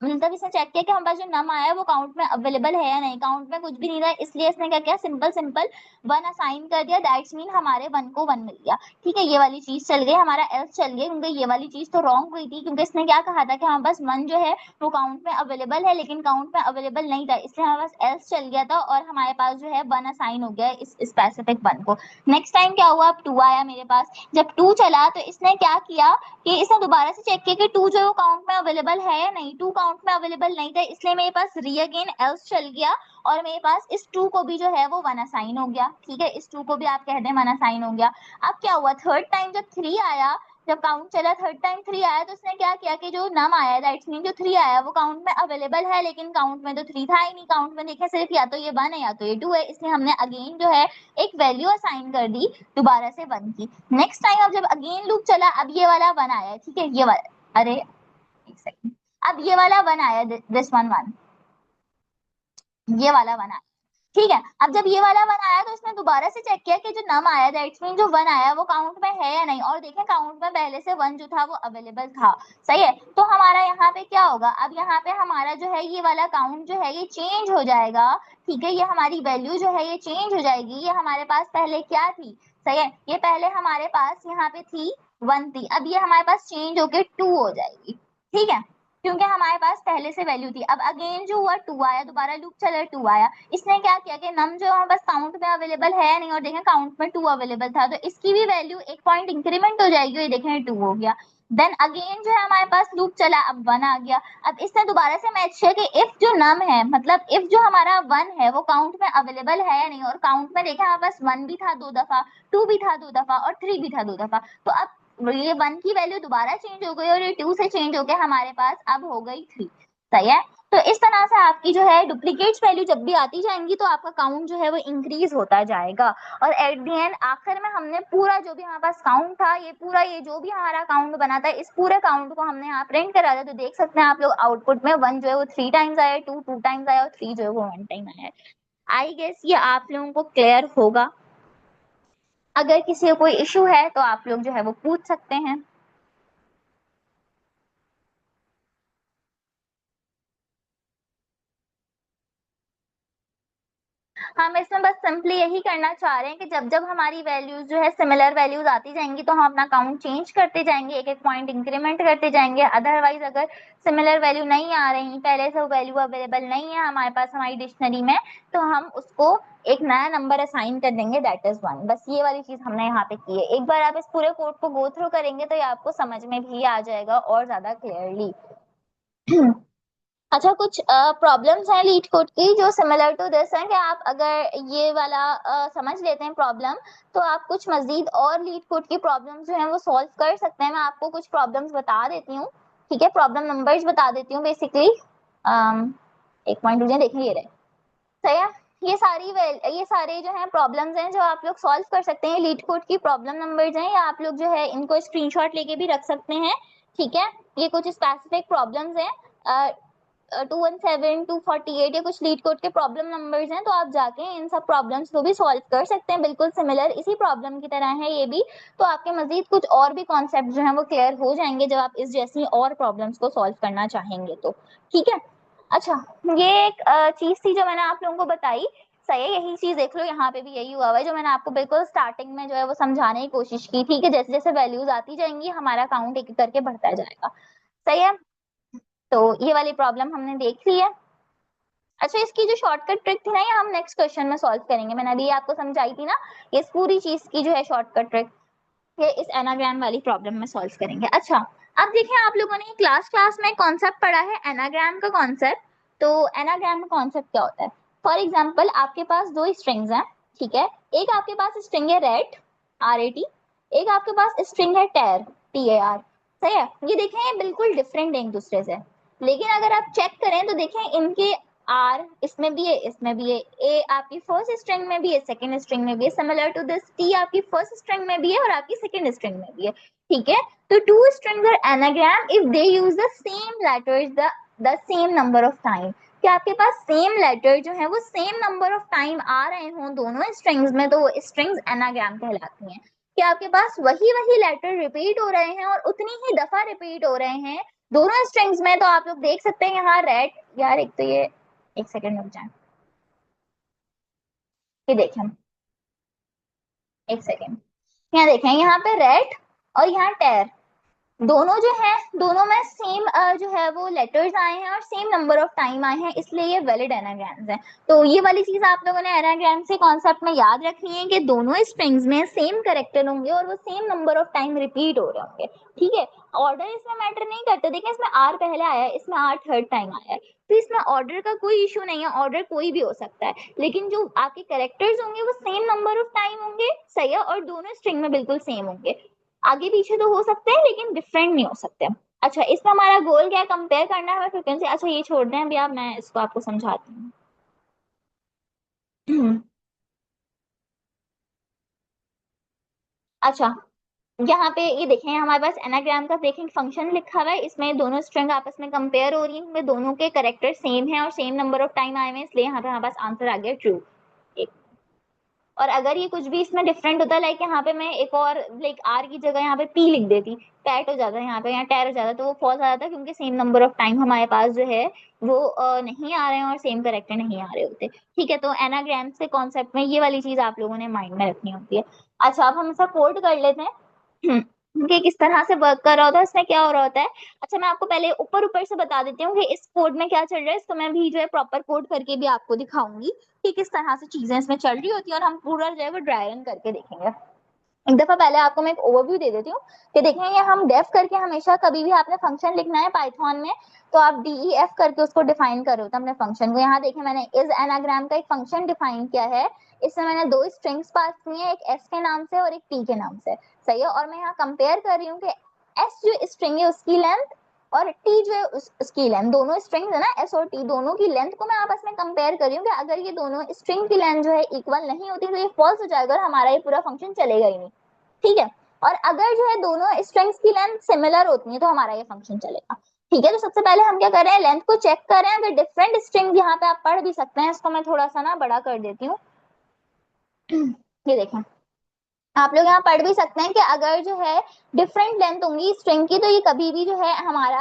मतलब इसने चेक किया कि हमारे पास जो नम आया है वो काउंट में अवेलेबल है या नहीं, काउंट में कुछ भी नहीं था, इसलिए इसने क्या किया, सिंपल सिंपल वन असाइन कर दिया, दैट्स मीन हमारे वन को वन मिल गया। ठीक है, ये वाली चीज चल गई, हमारा एल्स चल गया, क्योंकि ये वाली चीज तो रॉन्ग हुई थी, क्योंकि इसने क्या कहा था कि हमारे पास वन जो है वो काउंट में अवेलेबल है लेकिन काउंट में अवेलेबल नहीं था, इसलिए हमारे पास एल्स चल गया था और हमारे पास जो है वन असाइन हो गया इस स्पेसिफिक वन को। नेक्स्ट टाइम क्या हुआ, अब टू आया मेरे पास, जब टू चला तो इसने क्या किया कि इसने दोबारा से चेक किया कि टू जो है वो काउंट में अवेलेबल है या नहीं, टू काउंट में अवेलेबल नहीं था, इसलिए मेरे पास री अगेन एल्स चल गया और मेरे पास इस टू को भी जो है वो वन असाइन हो गया। ठीक है, इस टू को भी आप कह दें वन असाइन हो गया। अब क्या हुआ, थर्ड टाइम जब थ्री आया, जब काउंट चला थर्ड टाइम थ्री आया, तो उसने क्या किया कि जो नम आया दैट्स मीन जो थ्री आया वो काउंट में अवेलेबल है लेकिन काउंट में तो थ्री था ही नहीं, काउंट में देखे सिर्फ या तो ये वन है या तो ये टू है, इसलिए हमने अगेन जो है एक वैल्यू असाइन कर दी दोबारा से वन की। नेक्स्ट टाइम अब जब अगेन लूप चला, अब ये वाला वन आया, ठीक है, ये वाला, अरे एक सेकंड, अब ये वाला वन आया, दिस वन वन, ये वाला वन आया। ठीक है, अब जब ये वाला वन आया तो इसने दोबारा से चेक किया कि जो नम आया दैट्स मीन जो वन आया वो काउंट में है या नहीं, और देखें काउंट में पहले से वन जो था वो अवेलेबल था। सही है, तो हमारा यहाँ पे क्या होगा, अब यहाँ पे हमारा जो है ये वाला काउंट जो है ये चेंज हो जाएगा। ठीक है, ये हमारी वैल्यू जो है ये चेंज हो जाएगी, ये हमारे पास पहले क्या थी, सही है, ये पहले हमारे पास यहाँ पे थी वन थी, अब ये हमारे पास चेंज होके टू हो जाएगी। ठीक है, क्योंकि हमारे पास पहले से वैल्यू थी। अब अगेन जो हुआ टू आया, दोबारा लूप चला टू आया, इसने क्या किया कि नम जो हमारे पास काउंट में अवेलेबल है नहीं और देखें काउंट में टू अवेलेबल था, तो इसकी भी वैल्यू एक पॉइंट इंक्रीमेंट हो जाएगी, ये देखें टू हो गया। देन अगेन जो है हमारे पास लूप चला, अब वन आ गया, अब इसने दोबारा से मैच किया कि इफ जो नम है, मतलब इफ जो हमारा वन है वो काउंट में अवेलेबल है या नहीं, और काउंट में देखें हमारे पास वन भी था दो दफा, टू भी था दो दफा और थ्री भी था दो दफा, तो अब ये वन की वैल्यू दोबारा चेंज हो गई और ये टू से चेंज होकर हमारे पास अब हो गई थ्री। सही है, तो इस तरह से आपकी जो है डुप्लीकेट्स वैल्यू जब भी आती जाएंगी तो आपका काउंट जो है वो इंक्रीज होता जाएगा, और एट द एंड आखिर में हमने पूरा जो भी हमारे पास काउंट था, ये पूरा ये जो भी हमारा काउंट बना था, इस पूरे काउंट को हमने यहाँ प्रिंट करा था, तो देख सकते हैं आप लोग आउटपुट में वन जो है वो थ्री टाइम्स आया, टू टू टाइम्स आया और थ्री जो है वो वन टाइम आया है। आई गेस ये आप लोगों को क्लियर होगा, अगर किसी को कोई इशू है तो आप लोग जो है वो पूछ सकते हैं। हम इसमें बस सिंपली यही करना चाह रहे हैं कि जब जब हमारी वैल्यूज जो है सिमिलर वैल्यूज आती जाएंगी तो हम अपना काउंट चेंज करते जाएंगे, एक एक पॉइंट इंक्रीमेंट करते जाएंगे। अदरवाइज अगर सिमिलर वैल्यू नहीं आ रही, पहले से वो वैल्यू अवेलेबल नहीं है हमारे पास हमारी डिक्शनरी में, तो हम उसको एक नया नंबर असाइन कर देंगे, दैट इज वन। बस ये वाली चीज हमने यहाँ पे की है। एक बार आप इस पूरे कोड को गो थ्रू करेंगे तो ये आपको समझ में भी आ जाएगा और ज्यादा क्लियरली। अच्छा, कुछ प्रॉब्लम्स हैं लीड कोड की जो सिमिलर टू दिस हैं कि आप अगर ये वाला समझ लेते हैं प्रॉब्लम, तो आप कुछ मजीद और लीड कोड की प्रॉब्लम्स जो हैं वो सॉल्व कर सकते हैं। मैं आपको कुछ प्रॉब्लम्स बता देती हूँ, ठीक है, प्रॉब्लम नंबर्स बता देती हूँ बेसिकली। एक पॉइंट मुझे देखें, ये रहे, सही है, ये सारे जो है प्रॉब्लम्स हैं जो आप लोग सॉल्व कर सकते हैं, लीड कोड की प्रॉब्लम नंबर्स हैं, या आप लोग जो है इनको स्क्रीनशॉट लेके भी रख सकते हैं। ठीक है, ये कुछ स्पेसिफिक प्रॉब्लम्स हैं, 217, 248 या कुछ लीड कोड के प्रॉब्लम नंबर्स हैं, तो आप जाके इन सब प्रॉब्लम्स को भी सॉल्व कर सकते हैं, बिल्कुल सिमिलर इसी प्रॉब्लम की तरह है ये भी। तो आपके मजीद कुछ और भी कॉन्सेप्ट जो है वो क्लियर हो जाएंगे जब आप इस जैसी और प्रॉब्लम्स को सॉल्व करना चाहेंगे तो। ठीक है, अच्छा, ये एक चीज थी जो मैंने आप लोगों को बताई। सही है, यही चीज देख लो, यहाँ पे भी यही हुआ हुआ है जो मैंने आपको बिल्कुल स्टार्टिंग में जो है वो समझाने की कोशिश की थी कि जैसे जैसे वैल्यूज आती जाएंगी हमारा काउंट एक एक करके बढ़ता जाएगा। सही है, तो ये वाली प्रॉब्लम हमने देख ली है। अच्छा, इसकी जो शॉर्टकट ट्रिक थी ना, ये हम नेक्स्ट क्वेश्चन में सॉल्व करेंगे। मैंने अभी आपको समझाई थी ना, इस पूरी चीज की जो है शॉर्टकट ट्रिक ये इस एनाग्राम वाली प्रॉब्लम में सॉल्व करेंगे। अच्छा, अब देखिए आप लोगों ने क्लास क्लास में कॉन्सेप्ट पढ़ा है एनाग्राम का कॉन्सेप्ट। तो एनाग्राम का कॉन्सेप्ट क्या होता है, फॉर एग्जाम्पल आपके पास दो स्ट्रिंग्स हैं, ठीक है, एक आपके पास स्ट्रिंग है रेट, RAT, एक आपके पास स्ट्रिंग है टेर, TAR। सही है, ये देखें ये बिल्कुल डिफरेंट है एक दूसरे से, लेकिन अगर आप चेक करें तो देखें इनके आर इसमें भी है इसमें भी है, ए आपकी फर्स्ट स्ट्रिंग में भी है सेकंड स्ट्रिंग में भी है, सिमिलर टू दिस टी आपकी फर्स्ट स्ट्रिंग में भी है और आपकी सेकंड स्ट्रिंग में भी है। ठीक है, तो two strings are anagram if they use the same letters the same number of time, कि आपके पास सेम लेटर जो है वो सेम नंबर ऑफ टाइम आ रहे हों दोनों स्ट्रिंग्स में, तो वो स्ट्रिंग्स एनाग्राम कहलाती हैं। कि आपके पास वही वही लेटर रिपीट हो रहे हैं और उतनी ही दफा रिपीट हो रहे हैं दोनों स्ट्रिंग्स में तो आप लोग देख सकते हैं यहाँ रेड, यार एक तो ये, एक सेकेंड रुक जाए, ये देखें, एक सेकेंड, यहाँ देखें, यहाँ पे रेड और यहाँ टेर, दोनों जो है, दोनों में सेम जो है वो लेटर्स आए हैं और सेम नंबर ऑफ टाइम आए हैं, इसलिए ये वैलिड एनाग्राम्स हैं। तो ये वाली चीज आप लोगों ने एनाग्राम से कॉन्सेप्ट में याद रखनी है कि दोनों स्ट्रिंग्स में सेम करेक्टर होंगे और वो same number of time repeat हो रहे होंगे। ठीक है, ऑर्डर इसमें मैटर नहीं करता। देखिए इसमें आर पहले आया है, इसमें आर थर्ड टाइम आया है, तो इसमें ऑर्डर का कोई इशू नहीं है, ऑर्डर कोई भी हो सकता है, लेकिन जो आपके करेक्टर्स होंगे वो सेम नंबर ऑफ टाइम होंगे, सही है, और दोनों स्ट्रिंग में बिल्कुल सेम होंगे। आगे पीछे तो हो सकते हैं लेकिन डिफरेंट नहीं हो सकते। अच्छा, इसमें हमारा गोल क्या है, कंपेयर करना है फ्रीक्वेंसी। अच्छा ये छोड़ दें अभी, आप, मैं इसको आपको समझाती हूँ। अच्छा, यहाँ पे ये देखें, हमारे पास एनाग्राम का देखें फंक्शन लिखा हुआ है, इसमें दोनों स्ट्रिंग आपस में कंपेयर हो रही हैं, इनमें दोनों के करेक्टर सेम है और सेम नंबर ऑफ टाइम आए हुए हैं, इसलिए यहाँ पे हमारे पास आंसर आ गया ट्रू। और अगर ये कुछ भी इसमें डिफरेंट होता है, लाइक यहाँ पे मैं एक और, लाइक आर की जगह यहाँ पे पी लिख देती, पैट हो जाता है यहाँ पे, यहाँ टैर हो जाता है, तो वो फॉल्स आ जाता है, क्योंकि सेम नंबर ऑफ टाइम हमारे पास जो है वो नहीं आ रहे हैं और सेम करेक्टर नहीं आ रहे होते। ठीक है, तो एनाग्राम्स के कॉन्सेप्ट में ये वाली चीज आप लोगों ने माइंड में रखनी होती है। अच्छा, अब हम इसका कोड कर लेते हैं कि किस तरह से वर्क कर रहा होता है, इसमें क्या हो रहा होता है। अच्छा, मैं आपको पहले ऊपर ऊपर से बता देती हूँ कि इस कोड में क्या चल रहा है, इसको मैं भी जो है प्रॉपर कोड करके भी आपको दिखाऊंगी कि किस तरह से चीजें इसमें चल रही होती है, और हम पूरा जो है वो ड्राई रन करके देखेंगे। एक दफा पहले आपको मैं एक ओवरव्यू दे देती हूँ कि देखें, ये हम डेफ करके, हमेशा कभी भी आपने फंक्शन लिखना है पाइथन में तो आप डीईएफ करके उसको डिफाइन करो तो अपने फंक्शन को। यहाँ देखें, मैंने इस एनाग्राम का एक फंक्शन डिफाइन किया है, इसमें मैंने दो स्ट्रिंग्स पास की हैं, एक एस के नाम से और एक टी के नाम से, सही है। और मैं यहाँ कंपेयर कर रही हूँ कि एस जो स्ट्रिंग है उसकी लेंथ और टी जो है उसकी लेंथ, दोनों स्ट्रिंग्स है ना एस और टी, दोनों की लेंथ को मैं आपस में कंपेयर कर रही हूँ कि अगर ये दोनों स्ट्रिंग की लेंथ जो है इक्वल नहीं होती तो ये फॉल्स हो जाएगा और हमारा ये पूरा फंक्शन चलेगा ही नहीं। ठीक है, और अगर जो है दोनों स्ट्रिंग्स की लेंथ सिमिलर होती है तो हमारा ये फंक्शन चलेगा। ठीक है, तो सबसे पहले हम क्या कर रहे हैं, लेंथ को चेक कर रहे हैं। अगर डिफरेंट स्ट्रिंग, यहाँ पे आप पढ़ भी सकते हैं, इसको मैं थोड़ा सा ना बड़ा कर देती हूँ। ये देखें, आप लोग यहाँ पढ़ भी सकते हैं कि अगर जो है डिफरेंट लेंथ होंगी स्ट्रिंग की तो ये कभी भी जो है हमारा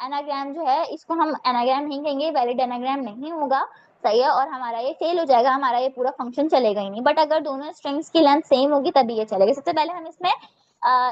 एनाग्राम जो है, इसको हम एनाग्राम नहीं कहेंगे, वैलिड एनाग्राम नहीं होगा, सही है, और हमारा ये फेल हो जाएगा, हमारा ये पूरा फंक्शन चलेगा ही नहीं। बट अगर दोनों स्ट्रिंग्स की लेंथ सेम होगी तभी ये चलेगा। सबसे पहले हम इसमें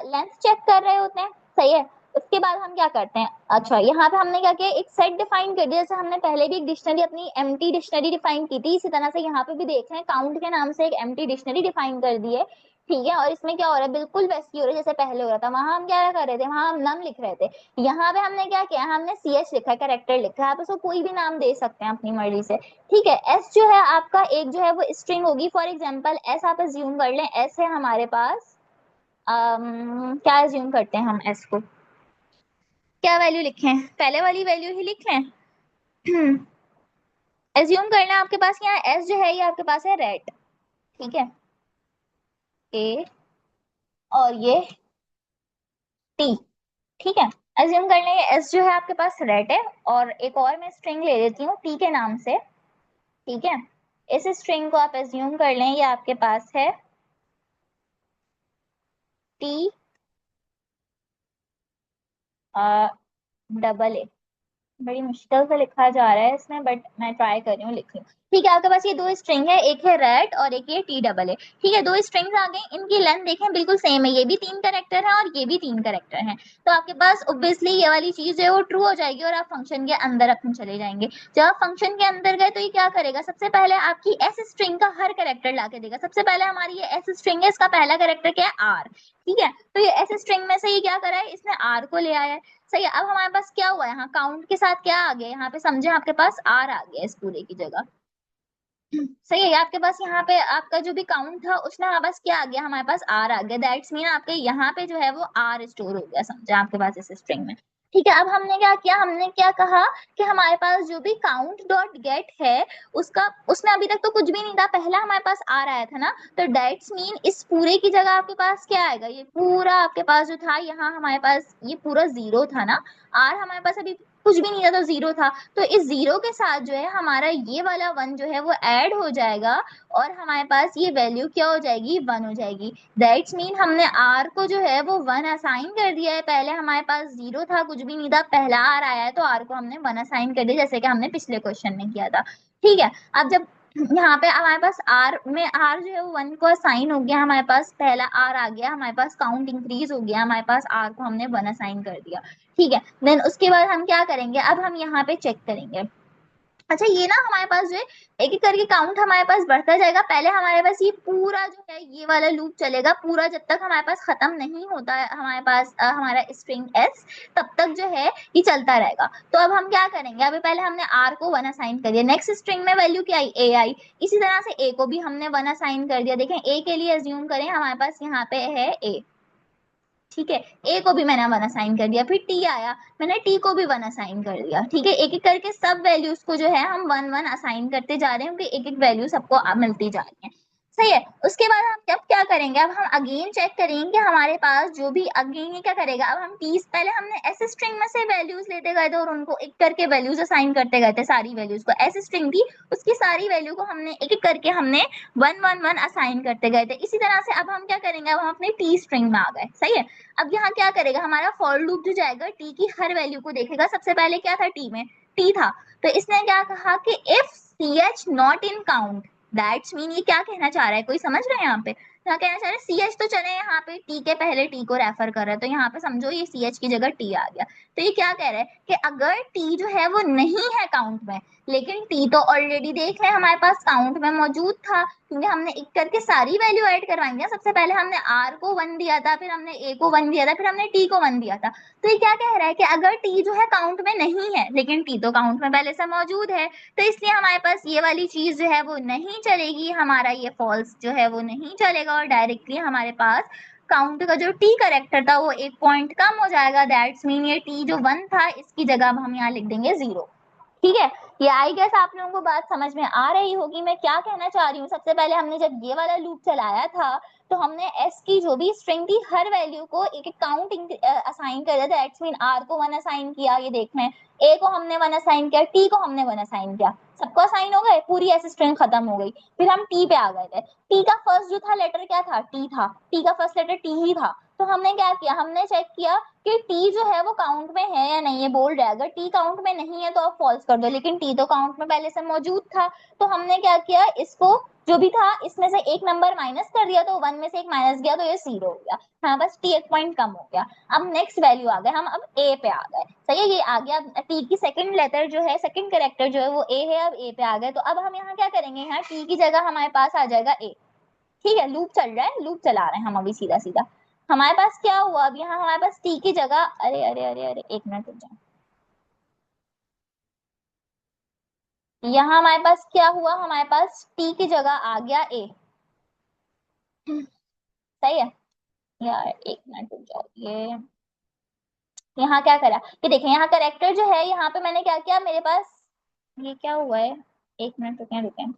लेंथ चेक कर रहे होते हैं, सही है। उसके बाद हम क्या करते हैं, अच्छा यहाँ पे हमने क्या किया, एक सेट डिफाइन कर दिया, जैसे हमने पहले भी एक डिक्शनरी, अपनी एम्प्टी डिक्शनरी डिफाइन की थी, इसी तरह से यहाँ पे भी देख रहे हैं काउंट के नाम से एक एम्प्टी डिक्शनरी डिफाइन कर दी है। ठीक है, और इसमें क्या हो रहा है, बिल्कुल वैसे ही हो रहा है जैसे पहले हो रहा था। वहां हम क्या कर रहे थे, वहां हम नम लिख रहे थे, यहाँ पे हमने क्या किया, हमने सी एच लिखा है, कैरेक्टर लिखा है, आप उसको कोई भी नाम दे सकते हैं अपनी मर्जी से। ठीक है, एस जो है आपका एक जो है वो स्ट्रिंग होगी, फॉर एग्जाम्पल एस आप एज्यूम कर लें, एस है हमारे पास, क्या एज्यूम करते हैं हम एस को, क्या वैल्यू लिखें, पहले वाली वैल्यू ही लिख लें। एज्यूम करना आपके पास यहाँ एस जो है ये आपके पास है रेड, ठीक है, ए और ये टी, ठीक है। एज्यूम कर लें एस जो है आपके पास रेड है, और एक और मैं स्ट्रिंग ले लेती हूँ टी के नाम से, ठीक है। इस स्ट्रिंग को आप एज्यूम कर लें, ये आपके पास है टी डबल ए, बड़ी मुश्किल से लिखा जा रहा है इसमें, बट मैं ट्राई कर रही हूँ लिख लूँ। ठीक है, आपके पास ये दो स्ट्रिंग है, एक है रेड और एक ये टी डबल है। ठीक है, दो स्ट्रिंग्स आ गई, इनकी लेंथ देखें बिल्कुल सेम है, ये भी तीन करेक्टर है और ये भी तीन करेक्टर है, तो आपके पास ऑब्वियसली ये वाली चीज है वो ट्रू हो जाएगी और आप फंक्शन के अंदर अपन चले जाएंगे। जब आप फंक्शन के अंदर गए तो ये क्या करेगा, सबसे पहले आपकी एस स्ट्रिंग का हर करेक्टर ला के देगा। सबसे पहले हमारी ये एस स्ट्रिंग है, इसका पहला करेक्टर क्या है, आर, ठीक है, तो ये एस स्ट्रिंग में से ये क्या करा है, इसने आर को ले आया है, सही है। अब हमारे पास क्या हुआ है, यहाँ काउंट के साथ क्या आ गया, यहाँ पे समझे आपके पास आर आ गया इस पूरे की जगह, सही है। आपके पास यहाँ पे आपका जो भी काउंट था उसमें हमारे पास क्या आ गया, हमारे पास आर आ गया, दैट्स मीन आपके यहाँ पे जो है वो आर स्टोर हो गया, समझे आपके पास इस स्ट्रिंग में। ठीक है, अब हमने क्या किया, हमने क्या कहा कि हमारे पास जो भी काउंट डॉट गेट है उसका, उसमें अभी तक तो कुछ भी नहीं था, पहला हमारे पास आर आया था ना, तो दैट्स मीन इस पूरे की जगह आपके पास क्या आएगा, ये पूरा आपके पास जो था यहाँ हमारे पास ये पूरा जीरो था ना, आर हमारे पास अभी कुछ भी नहीं था तो जीरो था, तो इस जीरो के साथ जो है हमारा ये वाला वन जो है वो ऐड हो जाएगा और हमारे पास ये वैल्यू क्या हो जाएगी, वन हो जाएगी। दैट्स मीन हमने आर को जो है वो वन असाइन कर दिया है। पहले हमारे पास जीरो था, कुछ भी नहीं था, पहला आर आया है तो आर को हमने वन असाइन कर दिया, जैसे कि हमने पिछले क्वेश्चन में किया था। ठीक है, अब जब यहाँ पे हमारे पास आर में आर जो है वो वन को असाइन हो गया, हमारे पास पहला आर आ गया, हमारे पास काउंट इंक्रीज हो गया, हमारे पास आर को हमने वन असाइन कर दिया। ठीक है, देन उसके बाद हम क्या करेंगे, अब हम यहाँ पे चेक करेंगे। अच्छा, ये ना हमारे पास जो है एक एक करके काउंट हमारे पास बढ़ता जाएगा। पहले हमारे पास ये पूरा जो है ये वाला लूप चलेगा पूरा, जब तक हमारे पास खत्म नहीं होता है हमारे पास हमारा स्ट्रिंग एस, तब तक जो है ये चलता रहेगा। तो अब हम क्या करेंगे, अभी पहले हमने आर को वन असाइन कर दिया, नेक्स्ट स्ट्रिंग में वैल्यू क्या आई, ए आई। इसी तरह से ए को भी हमने वन असाइन कर दिया। देखें ए के लिए एज्यूम करें हमारे पास यहाँ पे है ए, ठीक है, ए को भी मैंने वन असाइन कर दिया, फिर टी आया, मैंने टी को भी वन असाइन कर दिया। ठीक है, एक एक करके सब वैल्यूज को जो है हम वन वन असाइन करते जा रहे हैं, क्योंकि एक एक वैल्यू सबको मिलती जा रही है। सही है, उसके बाद हम जब क्या करेंगे, अब हम अगेन चेक करेंगे कि हमारे पास जो भी अगेन ये क्या करेगा, अब हम टी पहले हमने ऐसे स्ट्रिंग में से वैल्यूज लेते गए थे और उनको एक करके वैल्यूज असाइन करते गए थे, सारी वैल्यूज को, ऐसे स्ट्रिंग थी उसकी सारी वैल्यू को हमने एक एक करके हमने वन वन वन असाइन करते गए थे। इसी तरह से अब हम क्या करेंगे, अब हम अपने टी स्ट्रिंग में आ गए। सही है, अब यहाँ क्या करेगा, हमारा फॉर लूप जो जाएगा टी की हर वैल्यू को देखेगा। सबसे पहले क्या था टी में, टी था, तो इसने क्या कहा कि if C H not in count, that's mean ये क्या कहना चाह रहा है, कोई समझ रहा है यहाँ पे, यहाँ कहना चाह रहा है सी एच तो चले, यहाँ पे टी के पहले टी को रेफर कर रहा है, तो यहाँ पे समझो ये सी एच की जगह टी आ गया। तो ये क्या कह रहा है कि अगर टी जो है वो नहीं है काउंट में, लेकिन टी तो ऑलरेडी देख रहे हैं हमारे पास काउंट में मौजूद था, क्योंकि हमने एक करके सारी वैल्यू ऐड करवाएंगे। सबसे पहले हमने आर को वन दिया था, फिर हमने ए को वन दिया था, फिर हमने टी को वन दिया था। तो ये क्या कह रहा है कि अगर टी जो है काउंट में नहीं है, लेकिन टी तो काउंट में पहले से मौजूद है, तो इसलिए हमारे पास ये वाली चीज जो है वो नहीं चलेगी, हमारा ये फॉल्स जो है वो नहीं चलेगा, और डायरेक्टली हमारे पास काउंट का जो टी करेक्टर था वो एक पॉइंट कम हो जाएगा। दैट्स मीन ये टी जो वन था इसकी जगह अब हम यहाँ लिख देंगे जीरो। ठीक है, ये आई गेस आप लोगों को बात समझ में आ रही होगी मैं क्या कहना चाह रही हूँ। सबसे पहले हमने जब ये वाला लूप चलाया था तो हमने एस की जो भी स्ट्रिंग थी हर वैल्यू को एक एक काउंट असाइन कर दिया था। दैट्स मीन आर को वन असाइन किया, ये देख में ए को हमने वन असाइन किया, टी को हमने वन असाइन किया, सबको असाइन हो गए, पूरी ऐसी स्ट्रिंग खत्म हो गई। फिर हम टी पे आ गए थे, टी का फर्स्ट जो था लेटर क्या था, टी था, टी का फर्स्ट लेटर टी ही था। तो हमने क्या किया, हमने चेक किया कि टी जो है वो काउंट में है या नहीं, ये बोल रहा है अगर टी काउंट में नहीं है तो आप फॉल्स कर दो, लेकिन टी तो काउंट में पहले से मौजूद था। तो हमने क्या किया, इसको जो भी था इसमें से एक नंबर माइनस कर दिया, तो वन में से एक माइनस गया तो ये जीरो हो गया, हाँ बस टी एक पॉइंट कम हो गया। अब नेक्स्ट वैल्यू आ गए, हम अब ए पे आ गए। सही है, ये आ गया टी की सेकंड लेटर जो है, सेकंड कैरेक्टर जो है वो ए है, अब ए पे आ गए। तो अब हम यहाँ क्या करेंगे, यहाँ टी की जगह हमारे पास आ जाएगा ए। ठीक है, लूप चल रहा है, लूप चला रहे हैं हम अभी सीधा सीधा। हमारे पास क्या हुआ, अब यहाँ हमारे पास टी की जगह, अरे अरे अरे अरे एक मिनट रुक जाओ, यहाँ हमारे पास क्या हुआ, हमारे पास टी की जगह आ गया ए। सही है यार, एक मिनट रुक जाओ, ये यहाँ क्या करा कि देखें, यहाँ करेक्टर जो है यहाँ पे मैंने क्या किया, मेरे पास ये क्या हुआ है, एक मिनट रुके रुके,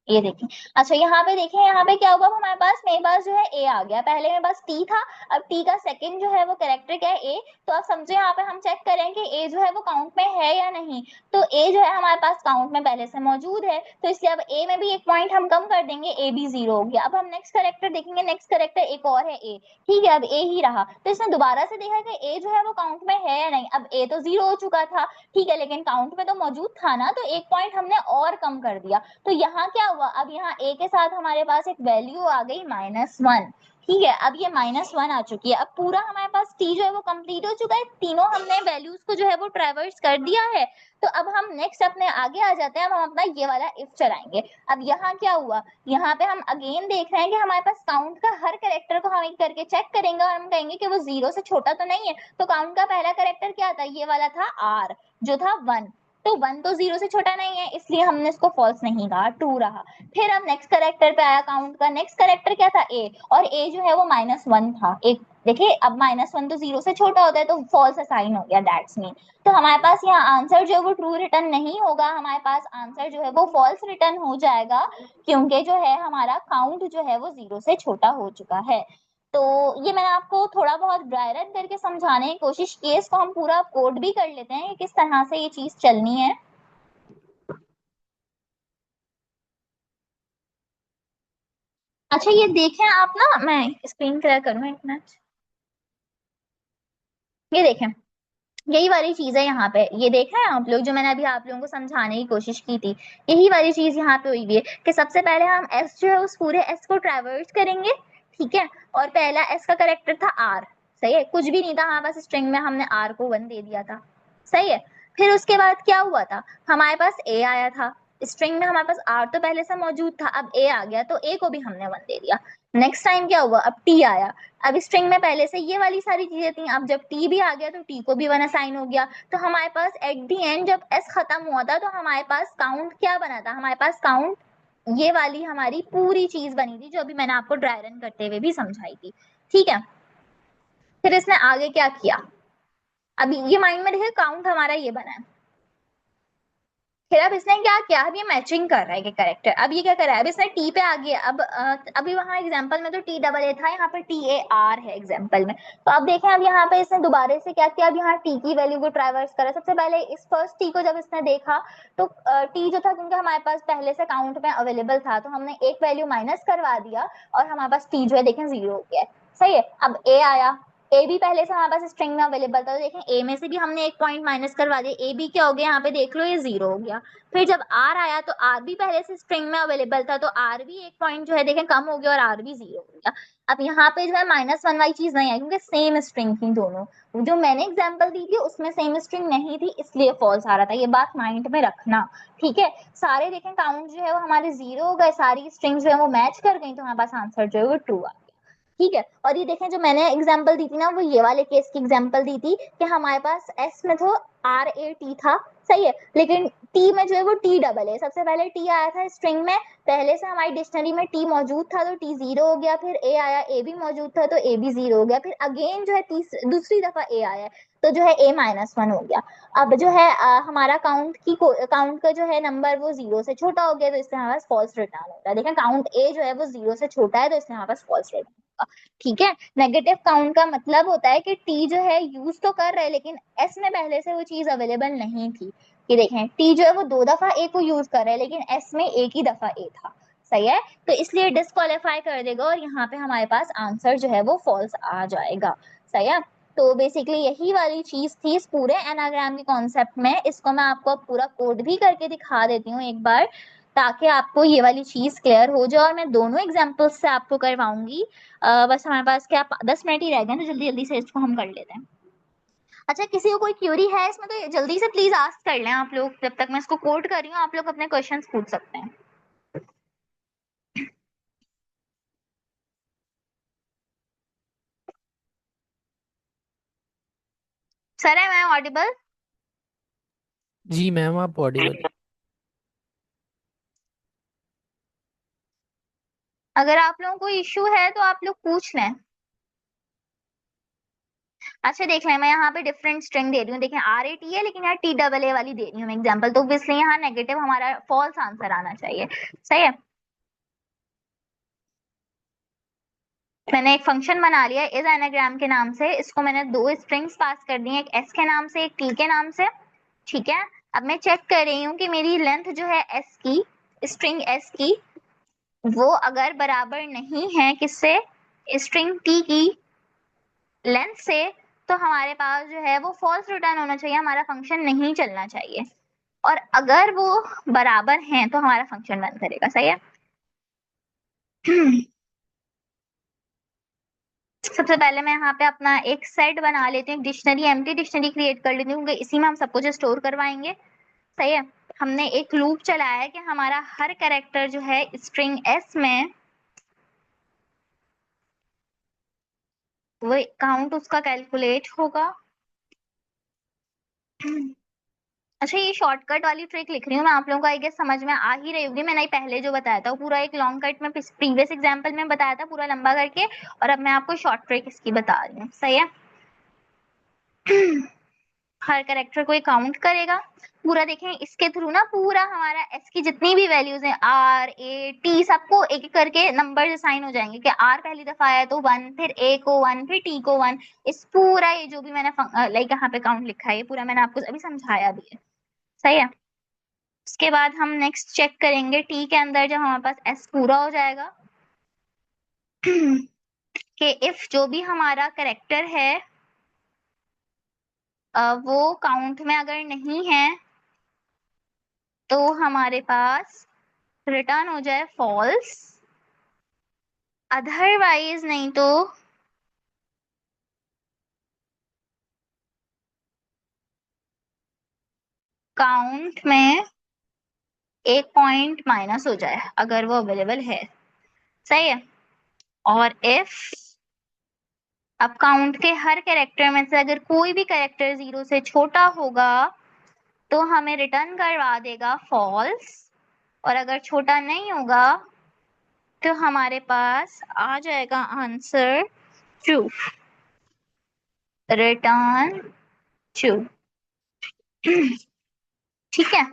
ये देखें। अच्छा यहाँ पे देखें, यहाँ पे क्या हुआ, हमारे पास मेरे पास जो है ए आ गया, पहले मेरे पास टी था, अब टी का सेकंड जो है वो कैरेक्टर क्या है, ए। तो आप समझे यहाँ पे हम चेक करें कि ए जो है वो काउंट में है या नहीं, तो ए जो है हमारे पास काउंट में पहले से मौजूद है, तो इसलिए अब ए में भी एक पॉइंट हम कम कर देंगे, ए भी जीरो हो गया। अब हम नेक्स्ट कैरेक्टर देखेंगे, नेक्स्ट कैरेक्टर एक और है ए। ठीक है, अब ए ही रहा, तो इसने दोबारा से देखा कि ए जो है वो काउंट में है या नहीं, अब ए तो जीरो हो चुका था, ठीक है, लेकिन काउंट में तो मौजूद था ना, तो एक पॉइंट हमने और कम कर दिया। तो यहाँ क्या हुआ, अब यहाँ ए के साथ हमारे पास एक वैल्यू आ गई -1। ठीक है, अब ये -1 आ चुकी है, अब पूरा हमारे पास टी जो है वो कंप्लीट हो चुका है, तीनों हमने वैल्यूज को जो है वो ट्रेवर्स कर दिया है। तो अब हम नेक्स्ट अपने आगे आ जाते हैं, हम अपना ये वाला इफ चलाएंगे। अब यहाँ क्या हुआ, यहाँ पे हम अगेन देख रहे हैं कि हमारे पास काउंट का हर कैरेक्टर को हम एक करके चेक करेंगे और हम कहेंगे कि वो जीरो से छोटा तो नहीं है। तो काउंट का पहला कैरेक्टर क्या था, ये वाला था आर, जो था 1, तो 1 तो जीरो से छोटा नहीं है, इसलिए हमने इसको फॉल्स नहीं कहा, 2 रहा। फिर अब नेक्स्ट करेक्टर पे आया काउंट का, नेक्स्ट करेक्टर क्या था, ए, और ए जो है वो -1 था। एक देखिए, अब -1 तो जीरो से छोटा होता है, तो फॉल्स असाइन हो गया, दैट्स मीन। तो हमारे पास यहाँ आंसर जो है वो ट्रू रिटर्न नहीं होगा, हमारे पास आंसर जो है वो फॉल्स रिटर्न हो जाएगा, क्योंकि जो है हमारा काउंट जो है वो जीरो से छोटा हो चुका है। तो ये मैंने आपको थोड़ा बहुत ड्राई रन करके समझाने की कोशिश की है। इसको हम पूरा कोड भी कर लेते हैं कि किस तरह से ये चीज चलनी है। अच्छा ये देखें आप ना, मैं स्क्रीन क्लियर करूँ एक मिनट। ये देखें, यही वाली चीज है यहाँ पे, ये देख रहे हैं आप लोग, जो मैंने अभी आप लोगों को समझाने की कोशिश की थी। यही वाली चीज यहाँ पे हुई हुई है कि सबसे पहले हम एस जो है उस पूरे एस को ट्रैवर्स करेंगे, ठीक है। और पहला एस का करेक्टर था आर, सही है, कुछ भी नहीं था हमारे पास स्ट्रिंग में, हमने आर को 1 दे दिया था, सही है। फिर उसके बाद क्या हुआ था, हमारे पास ए आया था, स्ट्रिंग में हमारे पास आर तो पहले से मौजूद था, अब ए आ गया तो ए को भी हमने 1 दे दिया। नेक्स्ट टाइम क्या हुआ, अब टी आया, अब स्ट्रिंग में पहले से ये वाली सारी चीजें थी, अब जब टी भी आ गया तो टी को भी 1 असाइन हो गया। तो हमारे पास एट दी एंड जब एस खत्म हुआ था तो हमारे पास काउंट क्या बना था, हमारे पास काउंट ये वाली हमारी पूरी चीज बनी थी, जो अभी मैंने आपको ड्राई रन करते हुए भी समझाई थी, ठीक है। फिर इसने आगे क्या किया, अभी ये माइंड में रखिए, काउंट हमारा ये बना है। फिर अब इसने क्या किया, अब ये मैचिंग कर रहा है कि करेक्टर, अब ये क्या कर रहा है, अब इसने टी पे आ गया, अब अभी वहां एग्जांपल में तो टी डबल ए था, यहाँ पे टी ए आर है एग्जांपल में। तो अब देखें, अब यहाँ पे इसने दोबारा से क्या किया, अब यहाँ टी की वैल्यू को ट्रैवर्स करा। सबसे पहले इस फर्स्ट टी को जब इसने देखा तो टी जो था, क्योंकि हमारे पास पहले से काउंट में अवेलेबल था, तो हमने एक वैल्यू माइनस करवा दिया और हमारे पास टी जो है देखें 0 हो गया है, सही है। अब ए आया, ए भी पहले से हमारे पास स्ट्रिंग में अवेलेबल था, तो देखें ए में से भी हमने एक पॉइंट माइनस करवा दिया, ए भी क्या हो गया, यहाँ पे देख लो ये 0 हो गया। फिर जब आर आया तो आर भी पहले से स्ट्रिंग में अवेलेबल था, तो आर भी एक पॉइंट जो है देखें कम हो गया और आर भी 0 हो गया। अब यहाँ पे जो है -1 वाली चीज नहीं है, क्योंकि सेम स्ट्रिंग थी दोनों, जो मैंने एग्जांपल दी थी उसमें सेम स्ट्रिंग नहीं थी, इसलिए फॉल्स आ रहा था, ये बात माइंड में रखना, ठीक है। सारे देखें काउंट जो है वो हमारे 0 हो गए, सारी स्ट्रिंग जो है वो मैच कर गई, तो हमारे पास आंसर जो है वो ट्रू आ गया, ठीक है। और ये देखें, जो मैंने एग्जांपल दी थी ना, वो ये वाले केस की एग्जांपल दी थी कि हमारे पास एस में तो आर ए टी था, सही है, लेकिन टी में जो है वो टी डबल है। सबसे पहले टी आया था स्ट्रिंग में, पहले से हमारी डिक्शनरी में टी मौजूद था तो टी 0 हो गया, फिर ए आया, ए भी मौजूद था तो ए भी 0 हो गया, फिर अगेन जो है दूसरी दफा ए आया तो जो है ए -1 हो गया। अब जो है हमारा काउंट का जो है नंबर वो 0 से छोटा हो गया, तो इसलिए हमारे पास फॉल्स रिटर्न होता है। देखें काउंट ए जो है वो 0 से छोटा है, तो इसलिए हमारे पास फॉल्स रिटर्न होगा, ठीक है। नेगेटिव काउंट का मतलब होता है कि टी जो है यूज तो कर रहे हैं, लेकिन एस में पहले से वो चीज अवेलेबल नहीं थी। ये देखें, टी जो है वो 2 दफा ए को यूज कर रहा है, लेकिन एस में एक ही दफा ए था, सही है। तो इसलिए डिस्क्वालीफाई कर देगा और यहाँ पे हमारे पास आंसर जो है वो फॉल्स आ जाएगा, सही है। तो बेसिकली यही वाली चीज थी इस पूरे एनाग्राम के कॉन्सेप्ट में। इसको मैं आपको पूरा कोड भी करके दिखा देती हूँ एक बार, ताकि आपको ये वाली चीज क्लियर हो जाए, और मैं दोनों एग्जांपल्स से आपको करवाऊंगी। बस हमारे पास क्या 10 मिनट ही रह गए, तो जल्दी जल्दी से इसको हम कर लेते हैं। अच्छा, किसी को कोई क्यूरी है इसमें तो जल्दी से प्लीज आस्क कर लें आप लोग, जब तक मैं इसको कोड कर रही हूँ आप लोग अपने क्वेश्चंस पूछ सकते हैं। सर है मैं ऑडिबल? जी मैम, आप ऑडिबल है। अगर आप लोगों को इश्यू है तो आप लोग पूछ लें। अच्छा देख लें, मैं यहाँ पे डिफरेंट स्ट्रिंग दे रही हूँ, देखें आर ए टी है, लेकिन यहाँ टी डबल ए वाली दे रही हूँ मैं एग्जाम्पल, तो इसलिए यहाँ नेगेटिव हमारा फॉल्स आंसर आना चाहिए, सही है। मैंने एक फंक्शन बना लिया इस एनाग्राम के नाम से, इसको मैंने 2 स्ट्रिंग्स पास कर दी हैं, एक एस के नाम से एक टी के नाम से, ठीक है। अब मैं चेक कर रही हूँ कि मेरी लेंथ जो है एस की, स्ट्रिंग एस की, वो अगर बराबर नहीं है किससे, स्ट्रिंग टी की लेंथ से, तो हमारे पास जो है वो फॉल्स रिटर्न होना चाहिए, हमारा फंक्शन नहीं चलना चाहिए। और अगर वो बराबर हैं तो हमारा फंक्शन रन करेगा, सही है। सबसे पहले मैं यहाँ पे अपना एक सेट बना लेती हूँ, डिक्शनरी, एम्प्टी डिक्शनरी क्रिएट कर लेती हूँ, क्योंकि इसी में हम सब कुछ स्टोर करवाएंगे, सही है। हमने एक लूप चलाया है कि हमारा हर कैरेक्टर जो है स्ट्रिंग एस में, वो काउंट उसका कैलकुलेट होगा। अच्छा, ये शॉर्टकट वाली ट्रिक लिख रही हूँ मैं, आप लोगों को आई गेस समझ में आ ही रही होगी। मैंने पहले जो बताया था वो पूरा एक लॉन्ग कट में प्रीवियस एग्जांपल में बताया था पूरा लंबा करके, और अब मैं आपको शॉर्ट ट्रिक इसकी बता रही हूँ, सही है। हर कैरेक्टर को ये काउंट करेगा, पूरा देखें इसके थ्रू ना पूरा हमारा एस की जितनी भी वैल्यूज हैं आर ए टी सबको एक एक करके नंबर असाइन हो जाएंगे कि आर पहली दफा आया तो 1, फिर ए को 1, फिर टी को 1। इस पूरा ये जो भी मैंने लाइक यहाँ पे काउंट लिखा है ये पूरा मैंने आपको अभी समझाया भी है, सही है। उसके बाद हम नेक्स्ट चेक करेंगे टी के अंदर जब हमारे पास एस पूरा हो जाएगा कि इफ जो भी हमारा करेक्टर है वो काउंट में अगर नहीं है तो हमारे पास रिटर्न हो जाए फॉल्स, अदरवाइज नहीं तो काउंट में एक पॉइंट माइनस हो जाए अगर वो अवेलेबल है, सही है। और इफ अब काउंट के हर कैरेक्टर में से अगर कोई भी कैरेक्टर 0 से छोटा होगा तो हमें रिटर्न करवा देगा फॉल्स, और अगर छोटा नहीं होगा तो हमारे पास आ जाएगा आंसर ट्रू, रिटर्न ट्रू। ठीक है।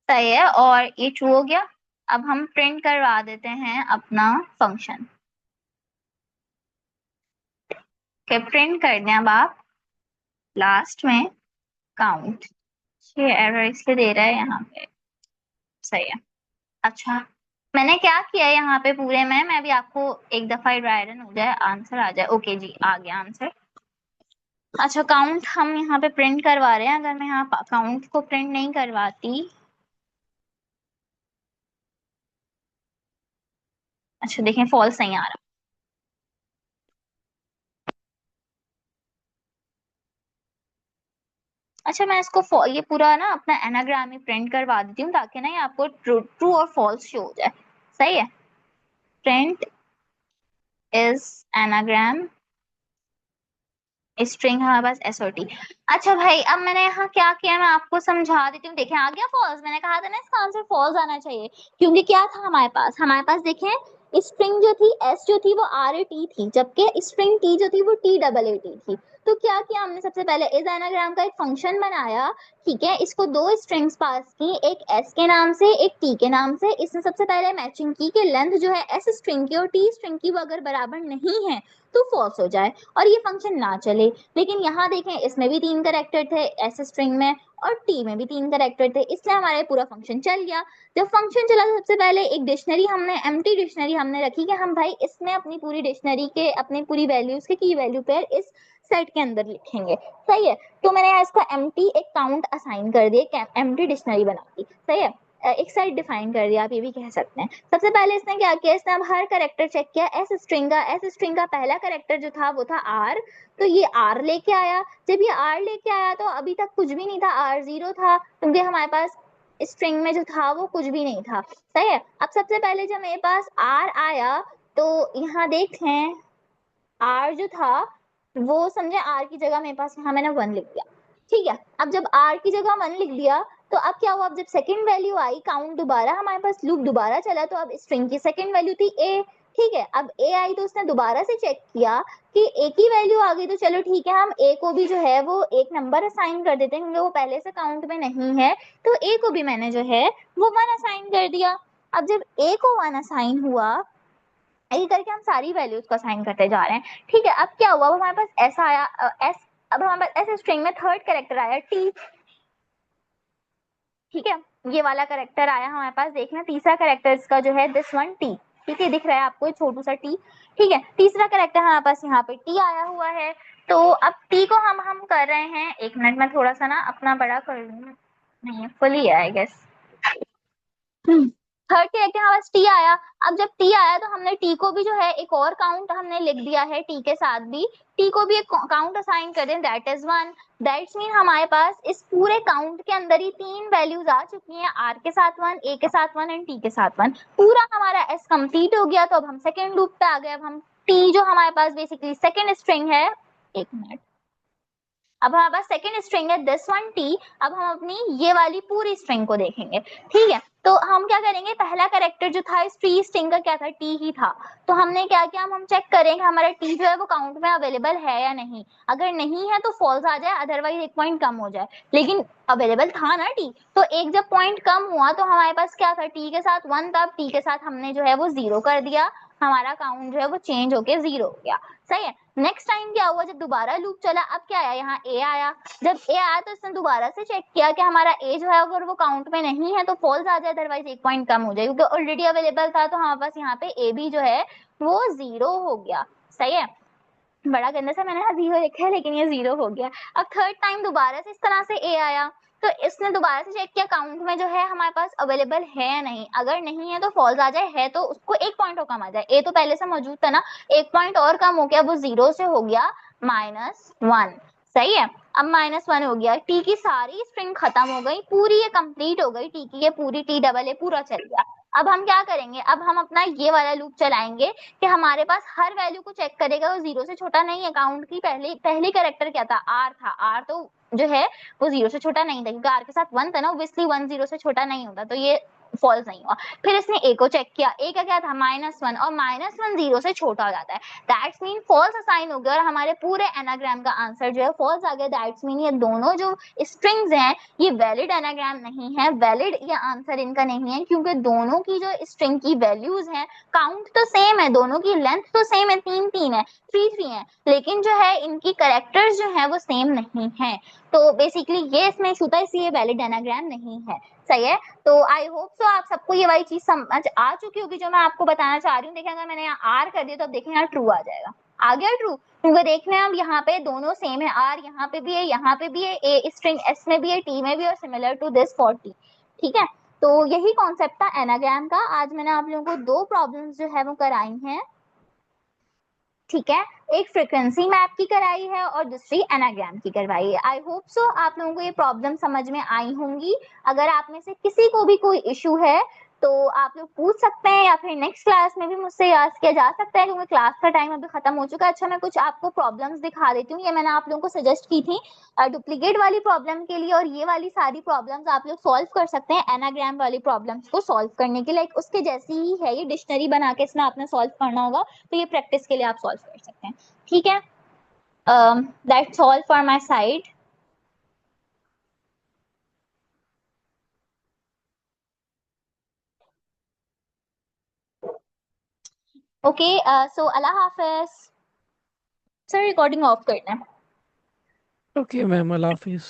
सही है और ये ट्रू हो गया। अब हम प्रिंट करवा देते हैं अपना फंक्शन के प्रिंट कर दें अब आप लास्ट में काउंट। ये एरर इसलिए दे रहा है यहाँ पे, सही है। अच्छा मैंने क्या किया है यहाँ पे पूरे में, मैं भी आपको एक दफा ड्राई रन हो जाए आंसर आ जाए। ओके जी आ गया आंसर। अच्छा काउंट हम यहाँ पे प्रिंट करवा रहे हैं, अगर मैं यहाँ काउंट को प्रिंट नहीं करवाती, अच्छा देखें फॉल्स नहीं आ रहा। अच्छा मैं इसको ये पूरा ना अपना एनाग्राम ही प्रिंट करवा देती हूँ ताकि ना ये आपको ट्रू ट्रू और फॉल्स शो हो जाए, सही है। प्रिंट इज एनाग्राम स्ट्रिंग हमारे पास एस और टी। अच्छा भाई अब मैंने यहाँ क्या किया मैं आपको समझा देती हूँ। देखें आ गया फॉल्स, मैंने कहा था ना इसका आंसर फॉल्स आना चाहिए क्योंकि क्या था हमारे पास देखें स्ट्रिंग जो थी एस जो थी वो आर ए टी थी, जबकि स्ट्रिंग टी जो थी वो टी डबल ए टी थी। तो क्या किया हमने, सबसे पहले इस एनाग्राम का एक फंक्शन बनाया, ठीक है। इसको दो स्ट्रिंग्स पास की, एक एस के नाम से एक टी के नाम से। इसने सबसे पहले मैचिंग की कि लेंथ जो है एस स्ट्रिंग की और टी स्ट्रिंग की वो अगर बराबर नहीं है तो फॉल्स हो जाए और ये फंक्शन ना चले। लेकिन यहाँ देखें इसमें भी 3 कैरेक्टर थे एस स्ट्रिंग में और टी में भी 3 कैरेक्टर थे, इसलिए हमारा पूरा फंक्शन चल गया। जब फंक्शन चला तो सबसे पहले एक डिक्शनरी हमने एम्प्टी डिक्शनरी हमने रखी कि हम भाई इसमें अपनी पूरी डिक्शनरी के अपनी पूरी वैल्यूज के की वैल्यू पेयर इस सेट के अंदर लिखेंगे, सही है। तो मैंने यहाँ इसका एम्प्टी एक काउंट असाइन कर दिया, एम्प्टी डिक्शनरी बना दी, सही है। एक साइड डिफाइन कर दिया आप ये भी कह सकते हैं। सबसे पहले इसने क्या किया, इसने अब हर कैरेक्टर चेक किया। एस स्ट्रिंग का पहला कैरेक्टर जो था वो था आर, तो ये आर लेके आया। जब ये आर लेके आया तो अभी तक कुछ भी नहीं था, आर 0 था क्योंकि हमारे पास स्ट्रिंग में जो था वो कुछ भी नहीं था, सही है। अब सबसे पहले जब मेरे पास आर आया तो यहाँ देखें आर जो था वो समझे आर की जगह मेरे पास यहाँ मैंने 1 लिख दिया, ठीक है। अब जब आर की जगह 1 लिख दिया तो अब क्या हुआ, अब जब सेकंड वैल्यू आई काउंट दोबारा हमारे पास लूप दोबारा चला तो अब स्ट्रिंग की सेकंड वैल्यू थी ए, ठीक है। अब ए आई तो उसने दोबारा से चेक किया कि ए की वैल्यू आ गई तो चलो ठीक है हम ए को भी जो है वो एक नंबर असाइन कर देते हैं क्योंकि वो पहले से काउंट में नहीं है, तो ए को भी मैंने जो है वो 1 असाइन कर दिया। अब जब ए को 1 असाइन हुआ ऐसे करके हम सारी वैल्यूज को असाइन करते जा रहे हैं, ठीक है। अब क्या हुआ, अब हमारे पास ऐसा आया एस, अब हमारे पास ऐसे स्ट्रिंग में थर्ड कैरेक्टर आया टी, ठीक है। ये वाला कैरेक्टर आया हमारे पास, देखना तीसरा कैरेक्टर इसका जो है दिस वन टी, ठीक है दिख रहा है आपको छोटू सा टी, ठीक है। तीसरा कैरेक्टर हमारे पास यहाँ पे टी आया हुआ है। तो अब टी को हम कर रहे हैं, एक मिनट में थोड़ा सा ना अपना बड़ा कर लूँ, नहीं फुली है आई गेस। थर्ड कैरेक्टर हमारे पास टी आया। अब जब टी आया तो हमने टी को भी जो है एक और काउंट हमने लिख दिया है, टी के साथ भी टी को भी एक काउंट असाइन कर दें, दैट इज 1। दैट्स मीन हमारे पास इस पूरे काउंट के अंदर ही 3 वैल्यूज आ चुकी हैं, आर के साथ 1, ए के साथ 1 एंड टी के साथ 1। पूरा हमारा एस कंप्लीट हो गया। तो अब हम सेकेंड लूप पे आ गए। अब हम टी जो हमारे पास बेसिकली सेकेंड स्ट्रिंग है, एक मिनट, अब हमारे पास सेकेंड स्ट्रिंग है दिस वन टी। अब हम अपनी ये वाली पूरी स्ट्रिंग को देखेंगे, ठीक है। तो हम क्या करेंगे, पहला कैरेक्टर जो था इस ट्री स्ट्रिंग का क्या था, टी ही था। तो हमने क्या किया, हम चेक करेंगे हमारा टी जो है वो काउंट में अवेलेबल है या नहीं। अगर नहीं है तो फॉल्स आ जाए, अदरवाइज एक पॉइंट कम हो जाए। लेकिन अवेलेबल था ना टी, तो एक जब पॉइंट कम हुआ तो हमारे पास क्या था, टी के साथ 1 था, टी के साथ हमने जो है वो 0 कर दिया, हमारा काउंट जो है वो चेंज होके 0 हो गया। सही है। नेक्स्ट टाइम क्या हुआ, जब दोबारा लूप चला, अब क्या आया, यहाँ ए आया। जब ए आया तो इसने दोबारा से चेक किया कि हमारा ए जो है अगर वो काउंट में नहीं है तो फॉल्स आ जाए, अदरवाइज एक पॉइंट कम हो जाए, क्योंकि ऑलरेडी अवेलेबल था। तो हमारे पास यहाँ पे ए भी जो है वो 0 हो गया। सही है। बड़ा गंदा सा मैंने जीरो लिखा है, लेकिन ये 0 हो गया। अब थर्ड टाइम दोबारा से इस तरह से ए आया, तो इसने दोबारा से चेक किया काउंट में जो है हमारे पास अवेलेबल है या नहीं। अगर नहीं है तो फॉल्स आ जाए, है तो उसको एक पॉइंट और कम आ जाए। ए तो पहले से मौजूद था ना, एक पॉइंट और कम हो गया, वो 0 से हो गया -1। सही है। अब -1 हो गया, टी की सारी स्ट्रिंग खत्म हो गई, पूरी ये कंप्लीट हो गई, टी की ये पूरी टी डबल ए पूरा चल गया। अब हम क्या करेंगे, अब हम अपना ये वाला लूप चलाएंगे कि हमारे पास हर वैल्यू को चेक करेगा, वो 0 से छोटा नहीं है। काउंट की पहली कैरेक्टर क्या था, आर था। आर तो जो है वो 0 से छोटा नहीं था, क्योंकि आर के साथ 1 था ना, ऑब्वियसली 1 0 से छोटा नहीं होता, तो ये फॉल्स नहीं हुआ। फिर इसने ए को चेक किया, ए का क्या था, -1, और -1 0 से छोटा हो जाता है, दैट्स मीन फॉल्स असाइन हो गया, और हमारे पूरे एनाग्राम का आंसर जो है फॉल्स आ गया। दैट्स मीन ये दोनों जो स्ट्रिंग्स हैं ये वैलिड एनाग्राम नहीं है, वैलिड ये आंसर इनका नहीं है, क्योंकि दोनों की जो स्ट्रिंग की वैल्यूज हैं, काउंट तो सेम है, दोनों की लेंथ तो सेम है, 3 3 है, 3 3 है, लेकिन जो है इनकी कैरेक्टर्स जो है वो सेम नहीं है। तो बेसिकली ये इसमें इशू था, इसलिए वैलिड एनाग्राम नहीं है। सही है। तो आई होप सो आप सबको ये वाली चीज समझ आ चुकी होगी जो मैं आपको बताना चाह रही हूँ। देखें, अगर मैंने यहाँ आर कर दिया तो अब देखें यहाँ ट्रू आ जाएगा। आ गया ट्रू, क्योंकि देख रहे हैं हम यहाँ पे दोनों सेम है, आर यहाँ पे भी है, यहाँ पे भी है, ए स्ट्रिंग एस में भी है, टी में भी है, और similar to this for t. ठीक है। तो यही कॉन्सेप्ट था एनाग्राम का। आज मैंने आप लोगों को 2 प्रॉब्लम्स जो है वो कराई हैं। ठीक है। एक फ्रीक्वेंसी मैप की कराई है और दूसरी एनाग्राम की करवाई है। आई होप सो आप लोगों को ये प्रॉब्लम समझ में आई होंगी। अगर आप में से किसी को भी कोई इशू है तो आप लोग पूछ सकते हैं, या फिर नेक्स्ट क्लास में भी मुझसे याद किया जा सकता है, क्योंकि क्लास का टाइम अभी खत्म हो चुका है। अच्छा, मैं कुछ आपको प्रॉब्लम्स दिखा देती हूँ, ये मैंने आप लोगों को सजेस्ट की थी डुप्लीकेट वाली प्रॉब्लम के लिए, और ये वाली सारी प्रॉब्लम्स आप लोग सॉल्व कर सकते हैं एनाग्राम वाली प्रॉब्लम्स को सॉल्व करने के लिए। उसके जैसी ही है ये, डिक्शनरी बना के इसमें आपने सॉल्व करना होगा, तो ये प्रैक्टिस के लिए आप सॉल्व कर सकते हैं। ठीक है। That's all for my side. Okay, so Allah Hafiz. Sir recording of करना है। ओके मैम, अल्लाह हाफिज।